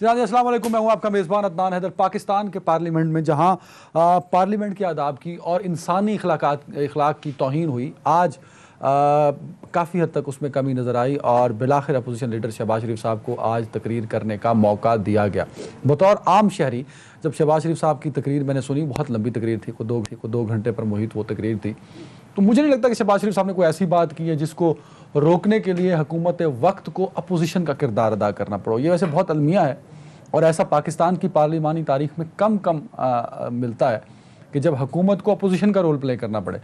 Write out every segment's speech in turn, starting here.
جناب السلام علیکم، میں ہوں آپ کا میزبان عدنان حیدر۔ پاکستان کے پارلیمنٹ میں جہاں پارلیمنٹ کے آداب کی اور انسانی اخلاق کی توہین ہوئی، آج کافی حد تک اس میں کمی نظر آئی اور بالآخر اپوزیشن لیڈر شہباز شریف صاحب کو آج تقریر کرنے کا موقع دیا گیا۔ بطور عام شہری جب شہباز شریف صاحب کی تقریر میں نے سنی، بہت لمبی تقریر تھی، کوئی دو گھنٹے پر محیط وہ تقریر تھی، تو مجھے نہیں لگتا کہ شہباز شریف صاحب نے کوئی ایسی بات کی ہے جس کو روکنے کے لیے حکومت وقت کو اپوزیشن کا کردار ادا کرنا پڑو۔ یہ ویسے بہت المیہ ہے اور ایسا پاکستان کی پارلیمانی تاریخ میں کم ملتا ہے کہ جب حکومت کو اپوزیشن کا رول پلے کرنا پڑے،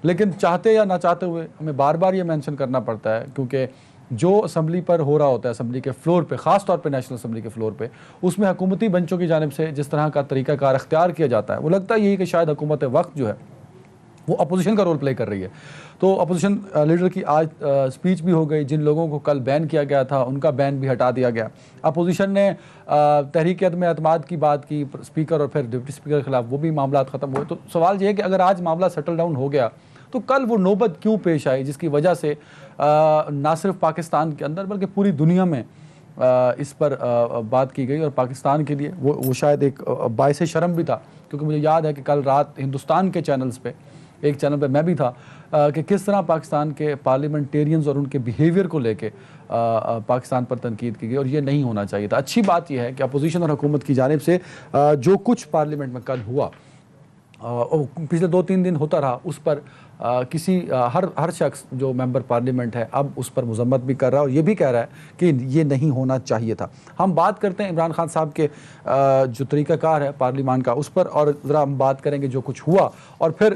لیکن چاہتے یا نہ چاہتے ہوئے ہمیں بار بار یہ مینشن کرنا پڑتا ہے، کیونکہ جو اسمبلی پر ہو رہا ہوتا ہے، اسمبلی کے فلور پہ، خاص طور پہ نیشنل اسمبلی کے فلور پہ، اس میں حکومتی بنچوں کی جانب سے جس طرح کا طریقہ کار اختیار کیا جاتا ہے، وہ لگتا ہے یہی کہ شاید حکومت وقت جو ہے وہ اپوزیشن کا رول پلے کر رہی ہے۔ تو اپوزیشن لیڈر کی آج سپیچ بھی ہو گئی، جن لوگوں کو کل بین کیا گیا تھا ان کا بین بھی ہٹا دیا گیا۔ اپوزیشن نے تحریک عدم اعتماد کی بات کی، اسپیکر اور پھر ڈپٹی اسپیکر کے خلاف، وہ بھی معاملات ختم ہوئے۔ تو سوال یہ ہے کہ اگر آج معاملہ سیٹل ڈاؤن ہو گیا تو کل وہ نوبت کیوں پیش آئی جس کی وجہ سے نہ صرف پاکستان کے اندر بلکہ پوری دنیا میں اس پر بات کی گئی، اور پاکستان کے لیے وہ شاید ایک باعث شرم بھی تھا، کیونکہ مجھے یاد ہے کہ کل رات ہندوستان کے چینلز پہ، ایک چینل پہ میں بھی تھا، کہ کس طرح پاکستان کے پارلیمنٹیرینز اور ان کے بیہیویئر کو لے کے پاکستان پر تنقید کی گئی، اور یہ نہیں ہونا چاہیے تھا۔ اچھی بات یہ ہے کہ اپوزیشن اور حکومت کی جانب سے جو کچھ پارلیمنٹ میں کل ہوا، پچھلے 2-3 دن ہوتا رہا، اس پر ہر شخص جو ممبر پارلیمنٹ ہے اب اس پر مذمت بھی کر رہا ہے اور یہ بھی کہہ رہا ہے کہ یہ نہیں ہونا چاہیے تھا۔ ہم بات کرتے ہیں عمران خان صاحب کے جو طریقہ کار ہے پارلیمان کا اس پر، اور ذرا ہم بات کریں گے جو کچھ ہوا، اور پھر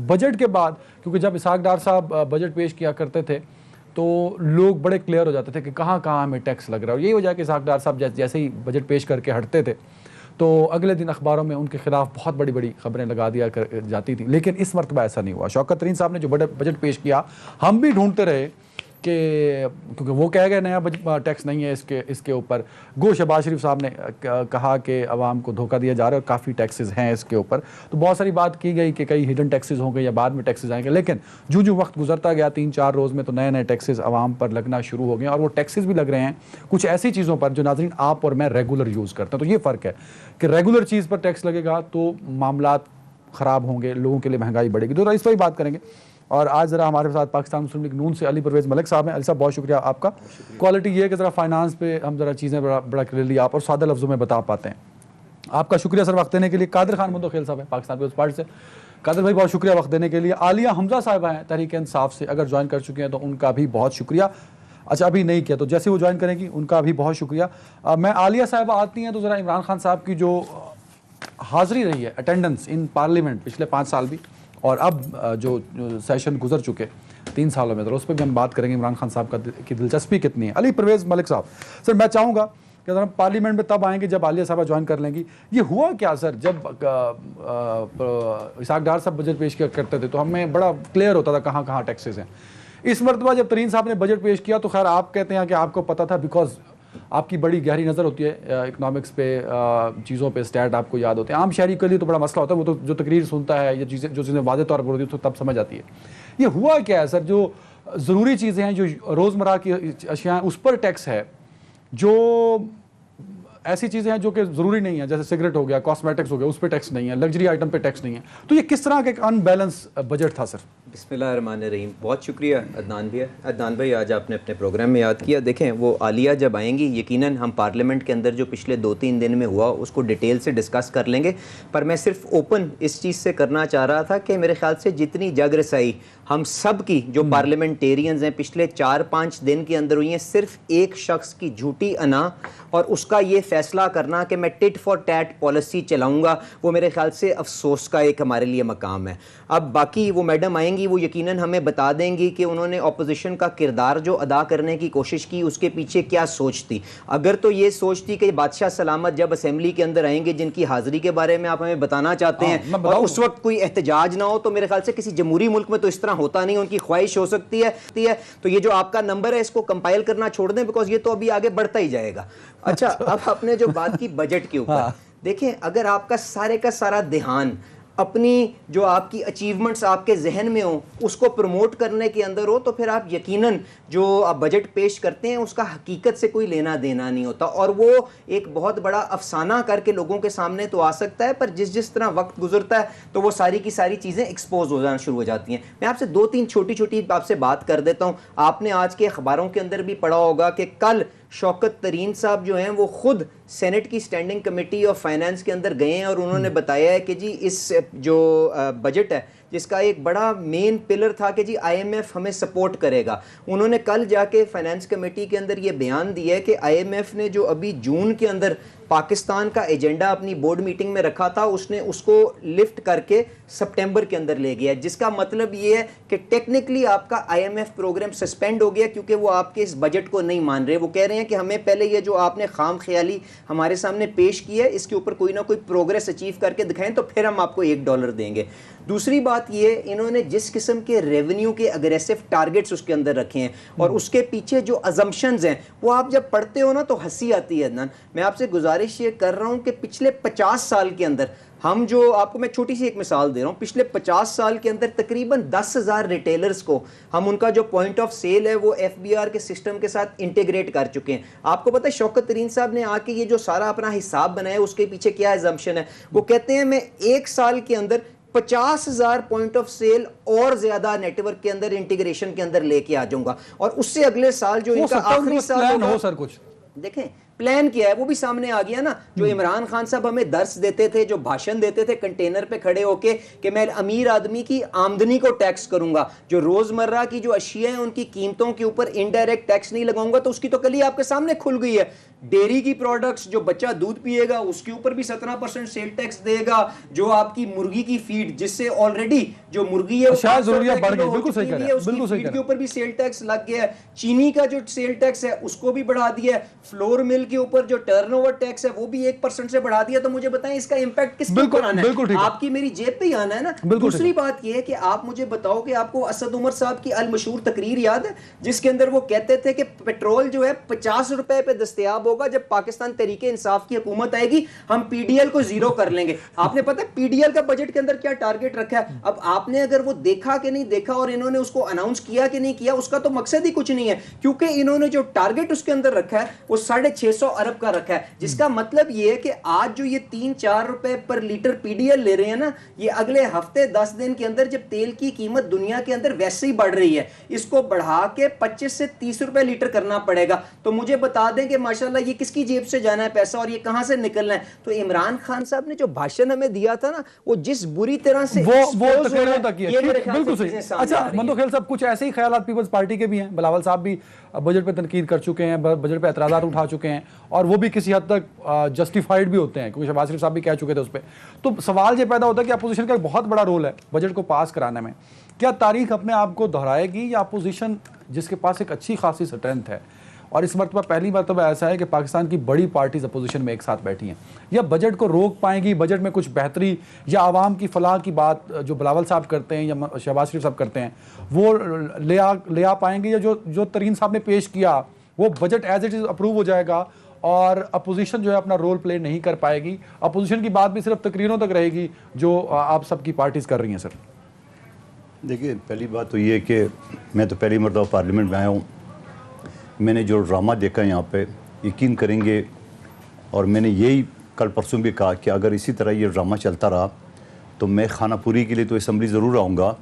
بجٹ کے بعد، کیونکہ جب اسحاق ڈار صاحب بجٹ پیش کیا کرتے تھے تو لوگ بڑے کلیئر ہو جاتے تھے کہ کہاں کہاں ہمیں ٹیکس لگ رہا ہے، اور یہی وجہ ہے کہ اسحاق ڈار صاحب جیسے ہی بجٹ پیش کر کے ہٹتے تھے تو اگلے دن اخباروں میں ان کے خلاف بہت بڑی بڑی خبریں لگا دیا جاتی تھیں، لیکن اس مرتبہ ایسا نہیں ہوا۔ شوکت ترین صاحب نے جو بجٹ پیش کیا، ہم بھی ڈھونڈتے رہے کہ کیونکہ وہ کہہ گئے نیا ٹیکس نہیں ہے اس کے اوپر، گو شہباز شریف صاحب نے کہا کہ عوام کو دھوکہ دیا جا رہا ہے اور کافی ٹیکسز ہیں اس کے اوپر، تو بہت ساری بات کی گئی کہ کئی ہڈن ٹیکسز ہوں گے یا بعد میں ٹیکسز آئیں گے، لیکن جو وقت گزرتا گیا 3-4 روز میں تو نئے ٹیکسز عوام پر لگنا شروع ہو گئے، اور وہ ٹیکسز بھی لگ رہے ہیں کچھ ایسی چیزوں پر جو ناظرین آپ اور میں ریگولر یوز کرتے ہیں۔ تو یہ فرق ہے کہ ریگولر چیز پر ٹیکس لگے گا تو معاملات خراب ہوں گے، لوگوں کے لیے مہنگائی بڑھے گی۔ تو اس پر ہی بات کریں گے، اور آج ذرا ہمارے ساتھ پاکستان مسلم لیگ نون سے علی پرویز ملک صاحب ہیں۔ علی صاحب بہت شکریہ آپ کا۔ کوالٹی یہ ہے کہ ذرا فائنانس پہ ہم ذرا چیزیں بڑا کلیئرلی آپ اور سادہ لفظوں میں بتا پاتے ہیں۔ آپ کا شکریہ سر وقت دینے کے لیے۔ قادر خان مندوخیل صاحب ہیں پاکستان پیپلز پارٹی سے، قادر بھائی بہت شکریہ وقت دینے کے لیے۔ عالیہ حمزہ صاحبہ ہیں تحریک انصاف سے، اگر جوائن کر چکے ہیں تو ان کا بھی بہت شکریہ۔ اچھا ابھی نہیں کیا تو جیسے وہ جوائن کریں گی ان کا بھی بہت شکریہ۔ میں عالیہ صاحبہ آتی ہیں تو ذرا عمران خان صاحب کی جو حاضری رہی ہے، اٹینڈنس ان پارلیمنٹ پچھلے 5 سال بھی، اور اب جو سیشن گزر چکے 3 سالوں میں، تو اس پہ بھی ہم بات کریں گے عمران خان صاحب کی دلچسپی کتنی ہے۔ علی پرویز ملک صاحب، سر میں چاہوں گا کہ اگر ہم پارلیمنٹ میں تب آئیں گے جب عالیہ صاحبہ جوائن کر لیں گی۔ یہ ہوا کیا سر، جب اسحاق ڈار صاحب بجٹ پیش کیا کرتے تھے تو ہمیں بڑا کلیئر ہوتا تھا کہاں کہاں ٹیکسز ہیں۔ اس مرتبہ جب ترین صاحب نے بجٹ پیش کیا تو خیر آپ کہتے ہیں کہ آپ کو پتہ تھا، بیکاز آپ کی بڑی گہری نظر ہوتی ہے اکنامکس پہ، چیزوں پہ، اسٹیٹ آپ کو یاد ہوتے ہیں۔ عام شہری کے لیے تو بڑا مسئلہ ہوتا ہے، وہ تو جو تقریر سنتا ہے یا جو چیزیں واضح طور پر ہوتی ہیں تو تب سمجھ آتی ہے۔ یہ ہوا کیا ہے سر، جو ضروری چیزیں ہیں، جو روزمرہ کی اشیاء ہیں اس پر ٹیکس ہے، جو ایسی چیزیں ہیں جو کہ ضروری نہیں ہیں، جیسے سگریٹ ہو گیا، کاسمیٹکس ہو گیا، اس پہ ٹیکس نہیں ہے، لگژری آئٹم پہ ٹیکس نہیں ہے، تو یہ کس طرح کا ایک ان بیلنس بجٹ تھا سر؟ بسم اللہ الرحمن الرحیم۔ بہت شکریہ عدنان بھائی، آج آپ نے اپنے پروگرام میں یاد کیا۔ دیکھیں وہ عالیہ جب آئیں گی یقیناً ہم پارلیمنٹ کے اندر جو پچھلے 2-3 دن میں ہوا اس کو ڈیٹیل سے ڈسکس کر لیں گے، پر میں صرف اوپن اس چیز سے کرنا چاہ رہا تھا کہ میرے خیال سے جتنی جگ رسائی ہم سب کی جو پارلیمنٹیرینز ہیں پچھلے 4-5 دن کے اندر ہوئی ہیں، صرف ایک شخص کی جھوٹی انا اور اس کا یہ فیصلہ کرنا کہ میں ٹٹ فار ٹیٹ پالیسی چلاؤں گا، وہ میرے خیال سے افسوس کا ایک ہمارے لیے مقام ہے۔ اب باقی وہ میڈم آئیں گی، وہ یقیناً ہمیں بتا دیں گی کہ انہوں نے اپوزیشن کا کردار جو ادا کرنے کی کوشش کی اس کے پیچھے کیا سوچ تھی۔ اگر تو یہ سوچ تھی کہ بادشاہ سلامت جب اسمبلی کے اندر آئیں گے جن کی حاضری کے بارے میں آپ ہمیں بتانا چاہتے ہیں اور اس وقت کوئی احتجاج نہ ہو، تو میرے خیال سے کسی جمہوری ملک میں تو اس طرح ہوتا نہیں، ان کی خواہش ہو سکتی ہے تو یہ جو آپ کا نمبر ہے اس کو کمپائل کرنا چھوڑ دیں، بیکاز یہ تو ابھی آگے بڑھتا ہی جائے گا۔ اچھا اب آپ نے جو بات کی بجٹ کے اوپر، دیکھیں اگر آپ کا سارا دھیان اپنی جو آپ کی اچیومنٹس آپ کے ذہن میں ہوں اس کو پروموٹ کرنے کے اندر ہو، تو پھر آپ یقیناً جو آپ بجٹ پیش کرتے ہیں اس کا حقیقت سے کوئی لینا دینا نہیں ہوتا، اور وہ ایک بہت بڑا افسانہ کر کے لوگوں کے سامنے تو آ سکتا ہے، پر جس طرح وقت گزرتا ہے تو وہ ساری کی ساری چیزیں ایکسپوز ہو جانا شروع ہو جاتی ہیں۔ میں آپ سے 2-3 چھوٹی چھوٹی آپ سے بات کر دیتا ہوں۔ آپ نے آج کے اخباروں کے اندر بھی پڑھا ہوگا کہ کل شوکت ترین صاحب جو ہیں وہ خود سینٹ کی اسٹینڈنگ کمیٹی آف فائنانس کے اندر گئے ہیں، اور انہوں نے بتایا ہے کہ جی اس جو بجٹ ہے جس کا ایک بڑا مین پلر تھا کہ جی آئی ایم ایف ہمیں سپورٹ کرے گا، انہوں نے کل جا کے فائنانس کمیٹی کے اندر یہ بیان دیا ہے کہ آئی ایم ایف نے جو ابھی جون کے اندر پاکستان کا ایجنڈا اپنی بورڈ میٹنگ میں رکھا تھا اس نے اس کو لفٹ کر کے سپٹمبر کے اندر لے گیا ہے، جس کا مطلب یہ ہے کہ ٹیکنیکلی آپ کا I M F program suspend ہو گیا، کیونکہ وہ آپ کے اس بجٹ کو نہیں مان رہے۔ وہ کہہ رہے ہیں کہ ہمیں پہلے یہ جو آپ نے خام خیالی ہمارے سامنے پیش کی ہے اس کے اوپر کوئی نہ کوئی پروگریس اچیو کر کے دکھائیں تو پھر ہم آپ کو $1 دیں گے۔ دوسری بات یہ، انہوں نے جس قسم کے ریونیو کے اگریسو ٹارگٹس اس کے اندر رکھے ہیں اور اس کے پیچھے جو ازمپشنز ہیں وہ آپ جب پڑھتے ہو نا تو ہنسی آتی ہے۔ عدنان، میں آپ سے گزارش یہ کر رہا ہوں کہ پچھلے 50 سال کے اندر ہم جو آپ کو میں چھوٹی سی ایک مثال دے رہا ہوں، پچھلے 50 سال کے اندر تقریباً 10,000 ریٹیلرز کو ہم ان کا جو پوائنٹ آف سیل ہے وہ FBR کے سسٹم کے ساتھ انٹیگریٹ کر چکے ہیں۔ آپ کو پتہ ہے شوکت ترین صاحب نے آ کے یہ جو سارا اپنا حساب بنایا اس کے پیچھے کیا ایزمپشن ہے؟ وہ کہتے ہیں میں 1 سال کے اندر 50,000 پوائنٹ آف سیل اور زیادہ نیٹ ورک کے اندر انٹیگریشن کے اندر لے کے آ جاؤں گا، اور اس سے اگلے سال جو ان کا آخری سال ہوگا، سر کچھ دیکھیں پلان کیا ہے وہ بھی سامنے آ گیا نا۔ جو عمران خان صاحب ہمیں درس دیتے تھے، جو بھاشن دیتے تھے کنٹینر پہ کھڑے ہو کے کہ میں امیر آدمی کی آمدنی کو ٹیکس کروں گا، جو روزمرہ کی جو اشیاء ہیں ان کی قیمتوں کے اوپر انڈائریکٹ ٹیکس نہیں لگاؤں گا، تو اس کی تو کل ہی آپ کے سامنے کھل گئی ہے۔ ڈیری کی پروڈکٹس، جو بچہ دودھ پیے گا اس کے اوپر بھی 17% سیل ٹیکس دے گا، جو آپ کی مرغی کی فیڈ جس سے آلریڈی جو مرغی ہے شاید ضروریات بڑھ گئی، بالکل صحیح کہہ رہے ہیں، اس کی بالکل صحیح فیڈ کے اوپر بھی سیل ٹیکس لگ گیا ہے۔ چینی کا جو سیل ٹیکس ہے اس کو بھی بڑھا دیا ہے، فلور مل کے اوپر جو ٹرن اوور ٹیکس ہے وہ بھی 1% سے بڑھا دیا۔ تو مجھے بتائیں اس کا امپیکٹ کس کے اوپر آنا ہے؟ آپ کی میری جیب پہ ہی آنا ہے نا۔ دوسری بات یہ ہے کہ آپ مجھے بتاؤ کہ آپ کو اسد عمر صاحب کی المشہور تقریر یاد ہے جس کے اندر وہ کہتے تھے کہ پیٹرول جو ہے 50 روپے پہ دستیاب ہوگا، جب پاکستان تحریک انصاف کی حکومت آئے گی ہم پی ڈی ایل کو زیرو کر لیں گے۔ آپ نے پتہ پی ڈی ایل کا بجٹ کے اندر کیا ٹارگٹ رکھا ہے؟ اب آپ نے اگر وہ دیکھا کہ نہیں دیکھا اور انہوں نے اس کو اناؤنس کیا کہ نہیں کیا، اس کا تو مقصد ہی کچھ نہیں ہے، کیونکہ انہوں نے جو ٹارگٹ اس کے اندر رکھا ہے وہ 650 ارب کا رکھا ہے، جس کا مطلب یہ ہے کہ آج جو یہ 3-4 روپے per litre P D L لے رہے ہیں نا، یہ اگلے ہفتے 10 دن کے اندر جب تیل کی قیمت دنیا کے اندر ویسے ہی بڑھ رہی ہے اس کو بڑھا کے 25 سے 30 روپے لیٹر کرنا پڑے گا۔ تو مجھے بتا دیں کہ ماشاءاللہ یہ کس کی جیب سے جانا ہے پیسہ اور یہ کہاں سے نکلنا ہے؟ تو عمران خان صاحب نے جو بھاشن ہمیں دیا تھا نا وہ جس بری طرح سے وہ تقریروں تک کیا، بالکل صحیح۔ اچھا مندوخیل صاحب، کچھ ایسے ہی خیالات پیپلز پارٹی کے بھی ہیں، بلاول صاحب بھی بجٹ پہ تنقید کر چکے ہیں، بجٹ پہ اعتراضات اٹھا چکے ہیں، اور وہ بھی کسی حد تک جسٹیفائڈ بھی ہوتے ہیں کیونکہ شہباز شریف صاحب بھی کہہ چکے تھے اس پہ۔ تو سوال یہ پیدا ہوتا ہے کہ اپوزیشن کا ایک بہت بڑا رول ہے بجٹ کو پاس کرانے میں، کیا تاریخ اپنے آپ کو دہرائے گی یا اپوزیشن جس کے پاس ایک اچھی خاصی اسٹرینتھ ہے، اور اس مرتبہ پہلی مرتبہ ایسا ہے کہ پاکستان کی بڑی پارٹیز اپوزیشن میں ایک ساتھ بیٹھی ہیں، یا بجٹ کو روک پائیں گی، بجٹ میں کچھ بہتری یا عوام کی فلاح کی بات جو بلاول صاحب کرتے ہیں یا شہباز شریف صاحب کرتے ہیں وہ لے آ پائیں گے، یا جو ترین صاحب نے پیش کیا وہ budget as it is approve ہو جائے گا اور اپوزیشن جو ہے اپنا رول پلے نہیں کر پائے گی؟ اپوزیشن کی بات بھی صرف تقریروں تک رہے گی جو آپ سب کی پارٹیز کر رہی ہیں؟ سر دیکھیے، پہلی بات تو یہ ہے کہ میں تو پہلی مرتبہ پارلیمنٹ میں آیا ہوں، میں نے جو ڈرامہ دیکھا یہاں پہ یقین کریں گے، اور میں نے یہی کل پرسوں بھی کہا کہ اگر اسی طرح یہ ڈرامہ چلتا رہا تو میں خانہ پوری کے لیے تو اسمبلی ضرور آؤں گا،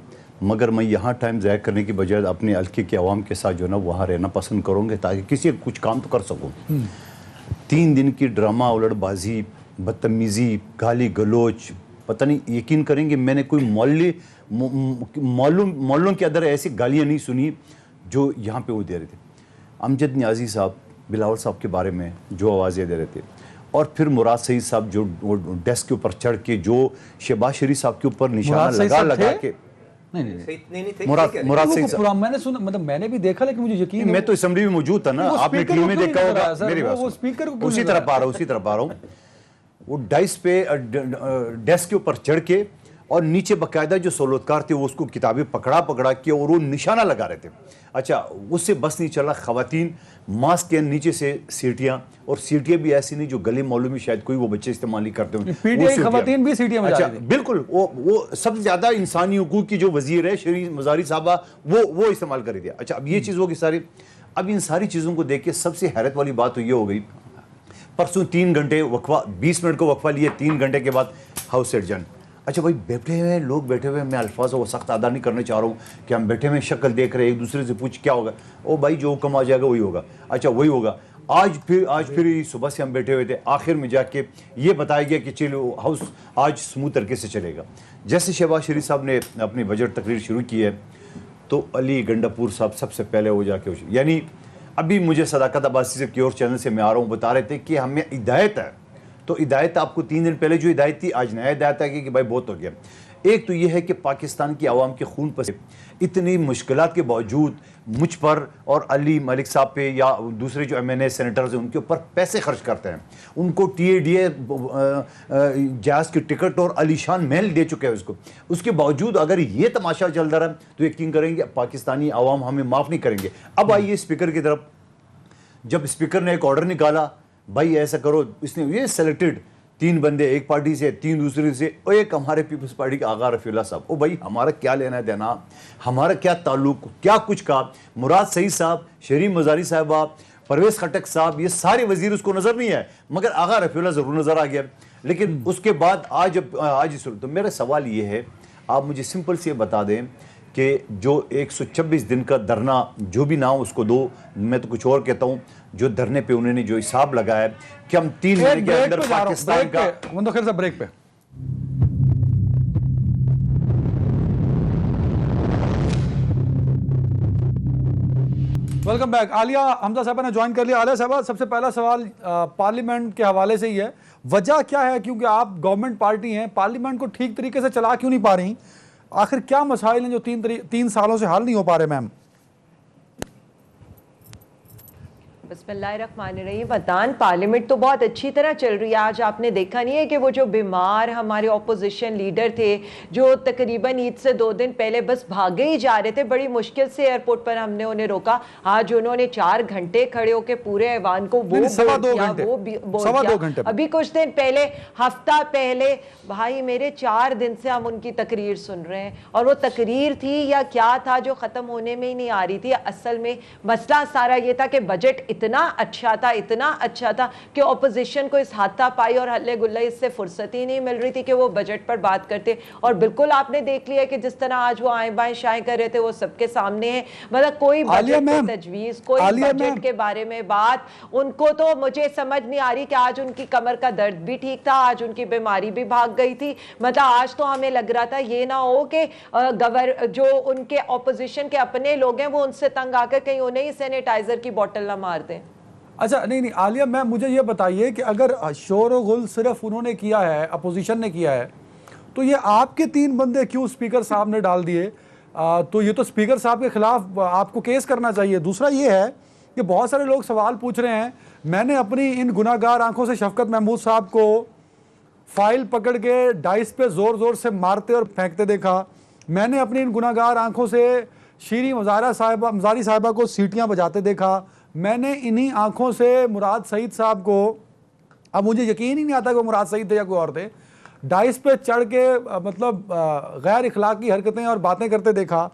مگر میں یہاں ٹائم ضائع کرنے کی بجائے اپنے حلقے کے عوام کے ساتھ جو ہے نا وہاں رہنا پسند کروں گے تاکہ کسی کچھ کام تو کر سکوں۔ 3 دن کی ڈرامہ الٹ بازی، بدتمیزی، گالی گلوچ، پتہ نہیں، یقین کریں گے میں نے کوئی محلوں کے اندر ایسی گالیاں نہیں سنی جو یہاں پہ وہ دے رہے تھے۔ امجد نیازی صاحب بلاول صاحب کے بارے میں جو آوازیں دے رہے تھے، اور پھر مراد سعید صاحب جو ڈیسک کے اوپر چڑھ کے جو شہباز شریف صاحب کے اوپر نشانہ لگا کے، مراد سعید صاحب میں نے سنا، مطلب میں نے بھی دیکھا لیکن مجھے یقین، میں تو اسمبلی میں موجود تھا نا، آپ نے ٹی وی میں دیکھا ہوگا، میری بات اسی طرف آ رہا ہوں وہ ڈائس پہ ڈیسک کے اوپر چڑھ کے اور نیچے باقاعدہ جو سہولتکار تھے وہ اس کو کتابیں پکڑا کے اور وہ نشانہ لگا رہے تھے. اچھا اس سے بس نہیں چلا, خواتین ماسک کے نیچے سے سیٹیاں, اور سیٹیاں بھی ایسی نہیں جو گلے مولوں میں شاید کوئی وہ بچے استعمال نہیں کرتے ہوں. پی ٹی آئی خواتین بھی سیٹیاں بجا رہی تھیں. بالکل, وہ سب سے زیادہ انسانی حقوق کی جو وزیر ہے شری مزاری صاحبہ وہ استعمال کر رہی تھی. اچھا اب یہ چیز ہوگی ساری. اب ان ساری چیزوں کو دیکھ کے سب سے حیرت والی بات تو یہ ہو گئی, پرسوں 3 گھنٹے وقفہ, 20 منٹ کو وقفہ لیے, 3 گھنٹے کے بعد ہاؤس ایڈجن. اچھا بھائی بیٹھے ہوئے لوگ بیٹھے ہوئے, میں الفاظوں کو سخت ادا نہیں کرنے چاہ رہا ہوں کہ ہم بیٹھے ہوئے شکل دیکھ رہے, ایک دوسرے سے پوچھ کیا ہوگا, او بھائی جو حکم آ جائے گا وہی ہوگا. اچھا وہی ہوگا. آج پھر صبح سے ہم بیٹھے ہوئے تھے, آخر میں جا کے یہ بتایا گیا کہ چلو ہاؤس آج سموتھ طریقے سے چلے گا. جیسے شہباز شریف صاحب نے اپنی بجٹ تقریر شروع کی ہے تو علی گنڈاپور صاحب سب سے پہلے ہو جا کے, یعنی ابھی مجھے صداقت عباسی سے کیور چینل سے میں آ رہا ہوں, بتا رہے تھے کہ ہمیں ہدایت ہے, تو ہدایت آپ کو 3 دن پہلے جو ہدایت تھی آج نیا ہدایت ہے کہ بھائی بہت ہو گیا. ایک تو یہ ہے کہ پاکستان کی عوام کے خون پر اتنی مشکلات کے باوجود مجھ پر اور علی ملک صاحب پہ یا دوسرے جو MNA سینیٹرز ہیں ان کے اوپر پیسے خرچ کرتے ہیں, ان کو TADA جہاز کی ٹکٹ اور علی شان محل دے چکے ہیں اس کے باوجود اگر یہ تماشا چل رہا ہے تو یقین کریں گے پاکستانی عوام ہمیں معاف نہیں کریں گے. اب آئیے اسپیکر کی طرف. جب اسپیکر نے ایک آرڈر نکالا بھائی ایسا کرو, اس نے یہ سلیکٹڈ 3 بندے, ایک پارٹی سے 3 دوسرے سے, اور ایک ہمارے پیپلز پارٹی کے آغا رفیع اللہ صاحب. او بھائی ہمارا کیا لینا دینا, ہمارا کیا تعلق, کیا کچھ کہا. مراد سعید صاحب, شری مزاری صاحبہ, پرویز خٹک صاحب, یہ سارے وزیر اس کو نظر نہیں ہے, مگر آغا رفیع اللہ ضرور نظر آ گیا. لیکن اس کے بعد آج تو میرا سوال یہ ہے, آپ مجھے سمپل سے یہ بتا دیں کہ جو 126 دن کا دھرنا جو بھی نہ ہو اس کو دو, میں تو کچھ اور کہتا ہوں, جو دھرنے پہ انہوں نے جو حساب لگایا ہے کہ ہم 3 مہینے کے اندر پاکستان کا منتخب بریک پہ. Welcome back. عالیہ حمزہ صاحبہ نے جوائن کر لیا. عالیہ صاحبہ سب سے پہلا سوال پارلیمنٹ کے حوالے سے ہی ہے, وجہ کیا ہے, کیونکہ آپ گورنمنٹ پارٹی ہیں, پارلیمنٹ کو ٹھیک طریقے سے چلا کیوں نہیں پا رہی, آخر کیا مسائل ہیں جو 3 سالوں سے حل نہیں ہو پا رہے میم؟ بسم اللہ الرحمن الرحیم. عدنان پارلیمنٹ تو بہت اچھی طرح چل رہی ہے. آج آپ نے دیکھا نہیں ہے کہ وہ جو بیمار ہمارے اپوزیشن لیڈر تھے جو تقریباً عید سے 2 دن پہلے بس بھاگے ہی جا رہے تھے, بڑی مشکل سے ایئرپورٹ پر ہم نے انہیں روکا. آج انہوں نے 4 گھنٹے کھڑے ہو کے پورے ایوان کو وہ بول دیا. ابھی کچھ دن پہلے, ہفتہ پہلے, بھائی میرے 4 دن سے ہم ان کی تقریر سن رہے ہیں, اور وہ تقریر تھی یا کیا تھا جو ختم ہونے میں ہی نہیں آ رہی تھی. اصل میں مسئلہ سارا یہ تھا کہ بجٹ اتنا اچھا تھا کہ اپوزیشن کو اس ہاتھا پائی اور ہلے گلے اس سے فرصت ہی نہیں مل رہی تھی کہ وہ بجٹ پر بات کرتے. اور بالکل آپ نے دیکھ لیا کہ جس طرح آج وہ آئیں بائیں شائیں کر رہے تھے وہ سب کے سامنے ہے, مطلب کوئی بجٹ کی تجویز, کوئی بجٹ کے بارے میں بات. ان کو تو مجھے سمجھ نہیں آ رہی کہ آج ان کی کمر کا درد بھی ٹھیک تھا, آج ان کی بیماری بھی بھاگ گئی تھی. مطلب آج تو ہمیں لگ رہا تھا یہ نہ ہو کہ جو ان کے اپوزیشن کے اپنے لوگ ہیں وہ ان سے تنگ آ کر کہیں انہیں ہی سینیٹائزر کی بوٹل نہ مار دیں. اچھا نہیں عالیہ میم, مجھے یہ بتائیے کہ اگر شور و غل صرف انہوں نے کیا ہے, اپوزیشن نے کیا ہے, تو یہ آپ کے 3 بندے کیوں اسپیکر صاحب نے ڈال دیے؟ تو یہ تو اسپیکر صاحب کے خلاف آپ کو کیس کرنا چاہیے. دوسرا یہ ہے کہ بہت سارے لوگ سوال پوچھ رہے ہیں, میں نے اپنی ان گناہ گار آنکھوں سے شفقت محمود صاحب کو فائل پکڑ کے ڈائس پہ زور زور سے مارتے اور پھینکتے دیکھا, میں نے اپنی ان گناہ گار آنکھوں سے شیریں مزاری صاحبہ کو سیٹیاں بجاتے دیکھا, میں نے انہی آنکھوں سے مراد سعید صاحب کو, اب مجھے یقین ہی نہیں آتا کہ وہ مراد سعید تھے یا کوئی اور تھے, ڈائس پہ چڑھ کے مطلب غیر اخلاقی حرکتیں اور باتیں کرتے دیکھا.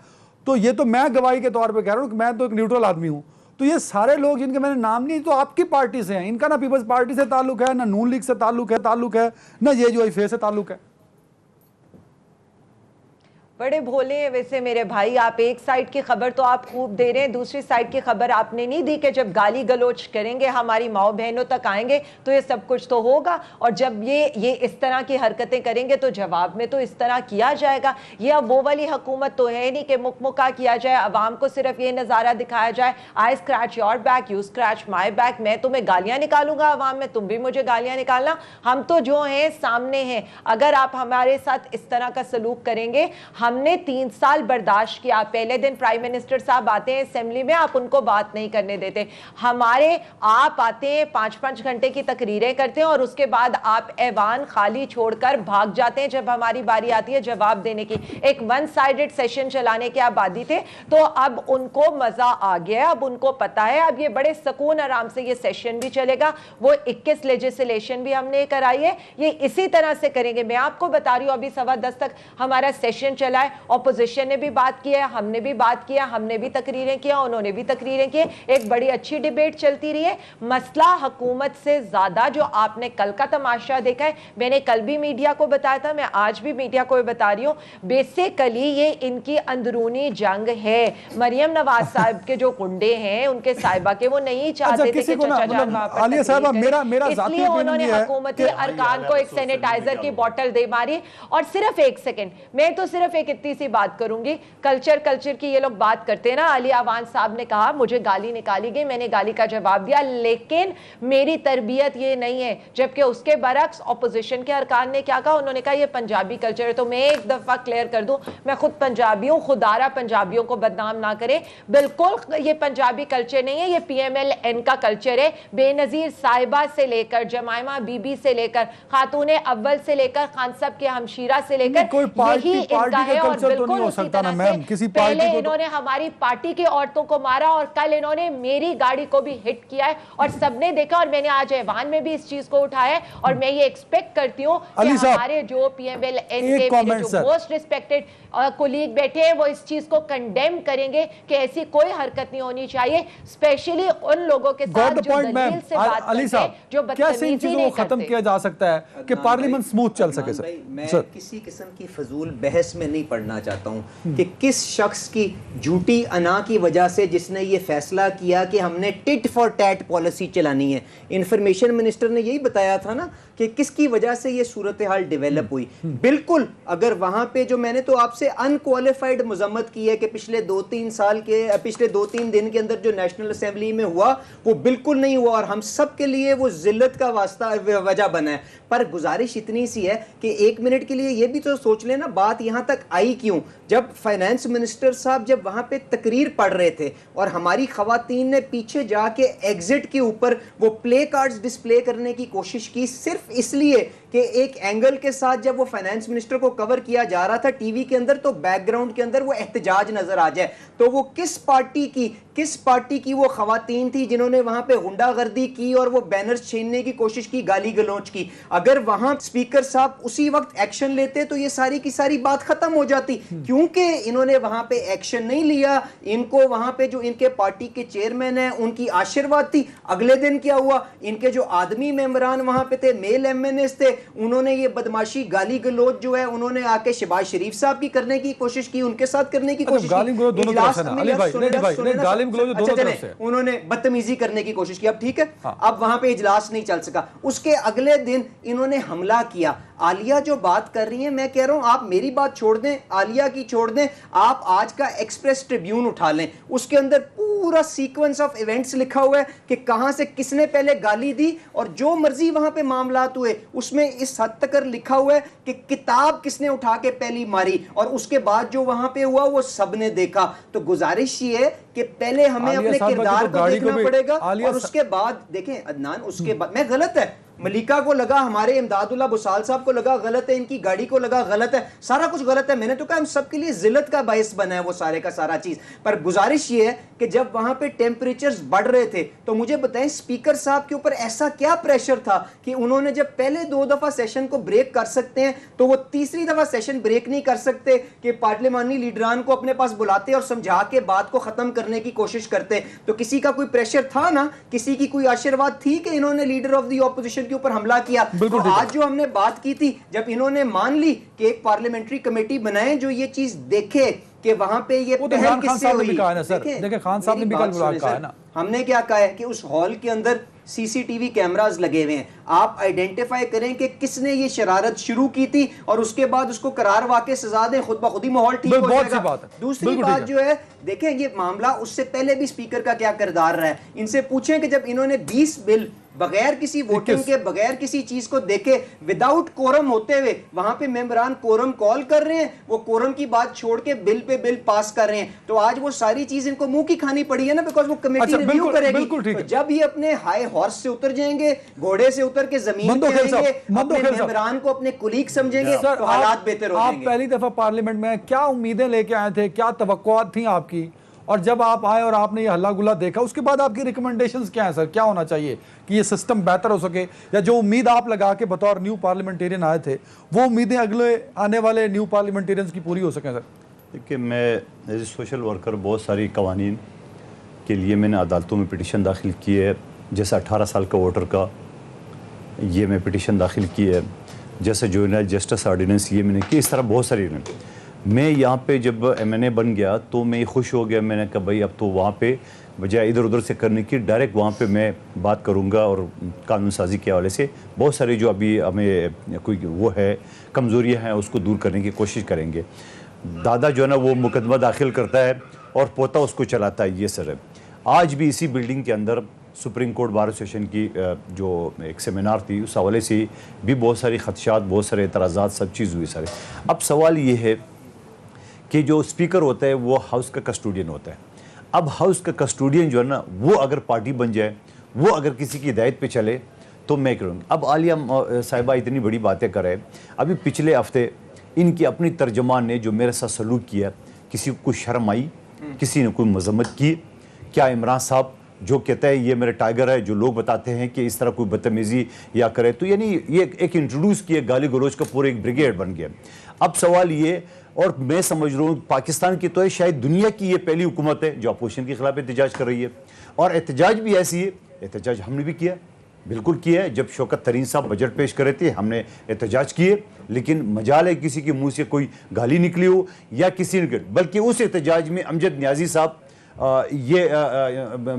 تو یہ تو میں گواہی کے طور پہ کہہ رہا ہوں کہ میں تو ایک نیوٹرل آدمی ہوں. تو یہ سارے لوگ جن کے میں نے نام نہیں, تو آپ کی پارٹی سے ہیں, ان کا نہ پیپلز پارٹی سے تعلق ہے, نہ نون لیگ سے تعلق ہے, نہ یہ جو ایفے سے تعلق ہے. بڑے بھولے ہیں ویسے میرے بھائی. آپ ایک سائڈ کی خبر تو آپ خوب دے رہے ہیں, دوسری سائڈ کی خبر آپ نے نہیں دی کہ جب گالی گلوچ کریں گے ہماری ماؤں بہنوں تک آئیں گے تو یہ سب کچھ تو ہوگا, اور جب یہ اس طرح کی حرکتیں کریں گے تو جواب میں تو اس طرح کیا جائے گا. یہ اب وہ والی حکومت تو ہے نہیں کہ مکمکا کیا جائے, عوام کو صرف یہ نظارہ دکھایا جائے I scratch your back, you scratch my back, میں تمہیں گالیاں نکالوں گا عوام میں, تم بھی مجھے گالیاں نکالنا. ہم تو جو ہیں سامنے ہیں, اگر آپ ہمارے ساتھ اس طرح کا سلوک کریں گے ہم نے 3 سال برداشت کیا. پہلے دن پرائم منسٹر صاحب آتے ہیں اسمبلی میں, آپ ان کو بات نہیں کرنے دیتے. ہمارے آپ آتے ہیں 5-5 گھنٹے کی تقریریں کرتے ہیں اور اس کے بعد آپ ایوان خالی چھوڑ کر بھاگ جاتے ہیں جب ہماری باری آتی ہے جواب دینے کی. ایک ون سائیڈڈ سیشن چلانے کے آپ عادی تھے, تو اب ان کو مزہ آ گیا, اب ان کو پتا ہے اب یہ بڑے سکون آرام سے یہ سیشن بھی چلے گا. وہ 21 لیجسلیشن بھی ہم نے کرائی ہے, یہ اسی طرح سے کریں گے. میں آپ کو بتا رہی ہوں ابھی 10:15 تک ہمارا سیشن چلا ہے, اپوزیشن نے بھی بات کیا ہے, ہم نے بھی بات کیا, ہم نے بھی تقریریں کیا, انہوں نے بھی تقریریں کی, ایک بڑی اچھی ڈیبیٹ چلتی رہی ہے. مسئلہ حکومت سے زیادہ جو آپ نے کل کا تماشا دیکھا ہے, میں نے کل بھی میڈیا کو بتایا تھا, میں آج بھی میڈیا کو بتا رہی ہوں, بیسیکلی یہ ان کی اندرونی جنگ ہے. مریم نواز صاحب کے جو گنڈے ہیں ان کے صاحبہ کے, وہ نہیں چاہتے تھے کہ چچا جان وہاں پر عالیہ صاحبہ میرا اس ذاتی لیے انہوں opinion نے یہ ہے حکومتی ارکان کو ایک سینیٹائزر کی بوٹل دے ماری. اور صرف ایک سیکنڈ, میں تو صرف ایک اتنی سی بات کروں گی, کلچر کی یہ لوگ بات کرتے ہیں نا. علی عوان صاحب نے کہا مجھے گالی نکالی گئی, میں نے گالی کا جواب دیا, لیکن میری تربیت یہ نہیں ہے. جبکہ اس کے برعکس اپوزیشن کے ارکان نے کیا کہا, انہوں نے کہا یہ پنجابی کلچر ہے. تو میں ایک دفعہ کلیئر کر دوں, میں خود پنجابی ہوں, خدارہ پنجابیوں کو بدنام نہ کرے. بالکل یہ پنجابی کلچر نہیں ہے, یہ PMLN کا کلچر ہے. بے نظیر صاحبہ سے لے کر جمائمہ بی بی سے لے کر خاتون اول سے لے کر خان صاحب کے ہمشیرہ سے لے کر یہی ان کا ہے. اور بالکل اسی طرح سے پہلے انہوں نے ہماری پارٹی کی عورتوں کو مارا اور کل انہوں نے میری گاڑی کو بھی ہٹ کیا ہے اور سب نے دیکھا. اور میں نے آج ایوان میں بھی اس چیز کو اٹھایا ہے اور میں یہ ایکسپیکٹ کرتی ہوں کہ ہمارے جو PMLN کے میرے جو موسٹ ریسپیکٹڈ کولیگ بیٹھے ہیں وہ اس چیز کو کنڈیم کریں گے کہ ایسی کوئی حرکت نہیں ہونی چاہیے, اسپیشلی ان لوگوں کے ساتھ جو دلیل سے بات کرتے ہیں, جو بدتمیزی نہیں کرتے. ختم کیا جا سکتا ہے کہ پارلیمنٹ سموتھ چل سکے. سر میں کسی قسم کی فضول بحث میں نہیں پڑھنا چاہتا ہوں کہ کس شخص کی جھوٹی انا کی وجہ سے جس نے یہ فیصلہ کیا کہ ہم نے ٹٹ فار ٹیٹ پالیسی چلانی ہے. انفارمیشن منسٹر نے یہی بتایا تھا نا کہ کس کی وجہ سے یہ صورتحال ڈیولپ ہوئی. بالکل اگر وہاں پہ جو میں نے تو آپ سے انکوالیفائڈ مذمت کی ہے کہ پچھلے 2-3 دن کے اندر جو نیشنل اسمبلی میں ہوا وہ بالکل نہیں ہوا اور ہم سب کے لیے وہ ذلت کا وجہ بنا ہے. پر گزارش اتنی سی ہے کہ 1 منٹ کے لیے یہ بھی تو سوچ لیں نا بات یہاں تک آئی کیوں. جب فائنانس منسٹر صاحب جب وہاں پہ تقریر پڑھ رہے تھے اور ہماری خواتین نے پیچھے جا کے ایگزٹ کے اوپر وہ پلے کارڈز ڈسپلے کرنے کی کوشش کی, صرف اس لیے کہ ایک اینگل کے ساتھ جب وہ فائنانس منسٹر کو کور کیا جا رہا تھا ٹی وی کے اندر تو بیک گراؤنڈ کے اندر وہ احتجاج نظر آ جائے. تو وہ کس پارٹی کی وہ خواتین تھی جنہوں نے وہاں پہ غنڈہ گردی کی اور وہ بینرز چھیننے کی کوشش کی, گالی گلوچ کی. اگر وہاں سپیکر صاحب اسی وقت ایکشن لیتے تو یہ ساری کی ساری بات ختم ہو جاتی. کیونکہ انہوں نے وہاں پہ ایکشن نہیں لیا, ان کو وہاں پہ جو ان کے پارٹی کے چیئرمین ہیں ان کی آشرواد تھی. اگلے دن کیا ہوا, ان کے جو آدمی ممبران وہاں پہ تھے, میل MNAs تھے, انہوں نے یہ بدماشی گالی گلوچ جو ہے انہوں نے آ کے شہباز شریف صاحب کی کرنے کی کوشش کی, ان کے ساتھ کرنے کی کوشش کی, انہوں نے بدتمیزی کرنے کی کوشش کی. اب ٹھیک ہے, اب وہاں پہ اجلاس نہیں چل سکا. اس کے اگلے دن انہوں نے حملہ کیا. عالیہ جو بات کر رہی ہیں, میں کہہ رہا ہوں آپ میری بات چھوڑ دیں, عالیہ کی چھوڑ دیں, آپ آج کا ایکسپریس ٹریبیون اٹھا لیں, اس کے اندر پورا سیکوینس آف ایونٹس لکھا ہوا ہے کہ کہاں سے کس نے پہلے گالی دی اور جو مرضی وہاں پہ معاملات ہوئے. اس میں اس حد تک لکھا ہوا ہے کہ کتاب کس نے اٹھا کے پہلی ماری اور اس کے بعد جو وہاں پہ ہوا وہ سب نے دیکھا. تو گزارش یہ ہے کہ پہلے ہمیں اپنے کردار کو دیکھنا پڑے گا اور اس کے بعد دیکھیں عدنان, اس کے بعد میں غلط ہے, ملیکا کو لگا, ہمارے امداد اللہ بسال صاحب کو لگا غلط ہے, ان کی گاڑی کو لگا غلط ہے, سارا کچھ غلط ہے. میں نے تو کہا ہم سب کے لیے ذلت کا باعث بنا ہے وہ سارے کا سارا چیز. پر گزارش یہ ہے کہ جب وہاں پہ ٹیمپریچرز بڑھ رہے تھے تو مجھے بتائیں اسپیکر صاحب کے اوپر ایسا کیا پریشر تھا کہ انہوں نے جب پہلے 2 دفعہ سیشن کو بریک کر سکتے ہیں تو وہ تیسری دفعہ سیشن بریک نہیں کر سکتے کہ پارلیمانی لیڈران کو اپنے پاس بلاتے اور سمجھا کے بات کو ختم کرنے کی کوشش کرتے. تو کسی کا کوئی پریشر تھا نا, کسی کی کوئی آشرواد تھی کہ انہوں نے لیڈر آف دی اپوزیشن کے اوپر حملہ کیا. تو آج جو ہم نے بات کی تھی, جب انہوں نے مان لی کہ ایک پارلیمنٹری کمیٹی بنائیں جو یہ چیز دیکھے کہ وہاں پہ یہ پہل کس سے ہوئی. دیکھیں خان صاحب نے بھی کل بلا کہا ہے نا, ہم نے کیا کہا ہے کہ اس ہال کے اندر CCTV کیمراز لگے ہوئے ہیں, آپ آئیڈینٹیفائی کریں کہ کس نے یہ شرارت شروع کی تھی اور اس کے بعد اس کو قرار واقع سزا دیں, خود بخود ہی ماحول ٹھیک ہو جائے گا. دوسری بات جو ہے, دیکھیں یہ معاملہ اس سے پہلے بھی اسپیکر کا کیا کردار رہا ہے, ان سے پوچھیں کہ جب انہوں نے 20 بل بغیر کسی ووٹنگ کے, بغیر کسی چیز کو دیکھے, وداؤٹ کورم ہوتے ہوئے وہاں پہ ممبران کورم کال کر رہے ہیں, وہ کورم کی بات چھوڑ کے بل پہ بل پاس کر رہے ہیں, تو آج وہ ساری چیز ان کو منہ کی کھانی پڑی ہے نا, بیکاز وہ کمیٹی ریویو کرے گی. تو جب یہ اپنے ہائی ہارس سے اتر جائیں گے, گھوڑے سے اتر کے زمین پہ آئیں گے, اپنے ممبران کو اپنے کولیگ سمجھیں گے, تو حالات بہتر ہو جائیں گے. آپ پہلی دفعہ پارلیمنٹ میں کیا امیدیں لے کے آئے تھے, کیا توقعات تھیں آپ کی, اور جب آپ آئے اور آپ نے یہ ہلا گلا دیکھا, اس کے بعد آپ کی ریکمنڈیشنز کیا ہیں سر, کیا ہونا چاہیے کہ یہ سسٹم بہتر ہو سکے, یا جو امید آپ لگا کے بطور نیو پارلیمنٹیرین آئے تھے وہ امیدیں اگلے آنے والے نیو پارلیمنٹیرینز کی پوری ہو سکیں سر؟ دیکھیے میں ایز اے سوشل ورکر بہت ساری قوانین کے لیے میں نے عدالتوں میں پٹیشن داخل کی ہے, جیسے 18 سال کا ووٹر کا یہ میں پٹیشن داخل کی ہے, جیسے جوینائل جسٹس آرڈیننس یہ میں نے کی, اس طرح بہت ساری. میں یہاں پہ جب MNA بن گیا تو میں خوش ہو گیا, میں نے کہا بھائی اب تو وہاں پہ بجائے ادھر ادھر سے کرنے کی ڈائریکٹ وہاں پہ میں بات کروں گا, اور قانون سازی کے حوالے سے بہت ساری جو ابھی ہمیں کوئی وہ ہے کمزوریاں ہیں اس کو دور کرنے کی کوشش کریں گے. دادا جو ہے نا وہ مقدمہ داخل کرتا ہے اور پوتا اس کو چلاتا ہے, یہ سر ہے. آج بھی اسی بلڈنگ کے اندر سپریم کورٹ بار ایسوسیشن کی جو ایک سیمینار تھی, اس حوالے سے بھی بہت ساری خدشات, بہت سارے اعتراضات, سب چیز ہوئی سارے. اب سوال یہ ہے کہ جو اسپیکر ہوتا ہے وہ ہاؤس کا کسٹوڈین ہوتا ہے. اب ہاؤس کا کسٹوڈین جو ہے نا وہ اگر پارٹی بن جائے, وہ اگر کسی کی ہدایت پہ چلے تو میں کروں گا. اب عالیہ صاحبہ اتنی بڑی باتیں کرے, ابھی پچھلے ہفتے ان کی اپنی ترجمان نے جو میرے ساتھ سلوک کیا, کسی کو شرم آئی, کسی نے کوئی مذمت کی کیا؟ عمران صاحب جو کہتا ہے یہ میرے ٹائیگر ہے, جو لوگ بتاتے ہیں کہ اس طرح کوئی بدتمیزی یا کرے, تو یعنی یہ ایک انٹروڈیوس کیا گالی گلوچ کا پورا ایک بریگیڈ بن گیا. اب سوال یہ, اور میں سمجھ رہا ہوں پاکستان کی تو ہے شاید دنیا کی یہ پہلی حکومت ہے جو اپوزیشن کے خلاف احتجاج کر رہی ہے, اور احتجاج بھی ایسی ہے, احتجاج ہم نے بھی کیا, بالکل کیا ہے. جب شوکت ترین صاحب بجٹ پیش کرے تھے ہم نے احتجاج کیے, لیکن مجال ہے کسی کے منہ سے کوئی گالی نکلی ہو یا کسی نے, بلکہ اس احتجاج میں امجد نیازی صاحب یہ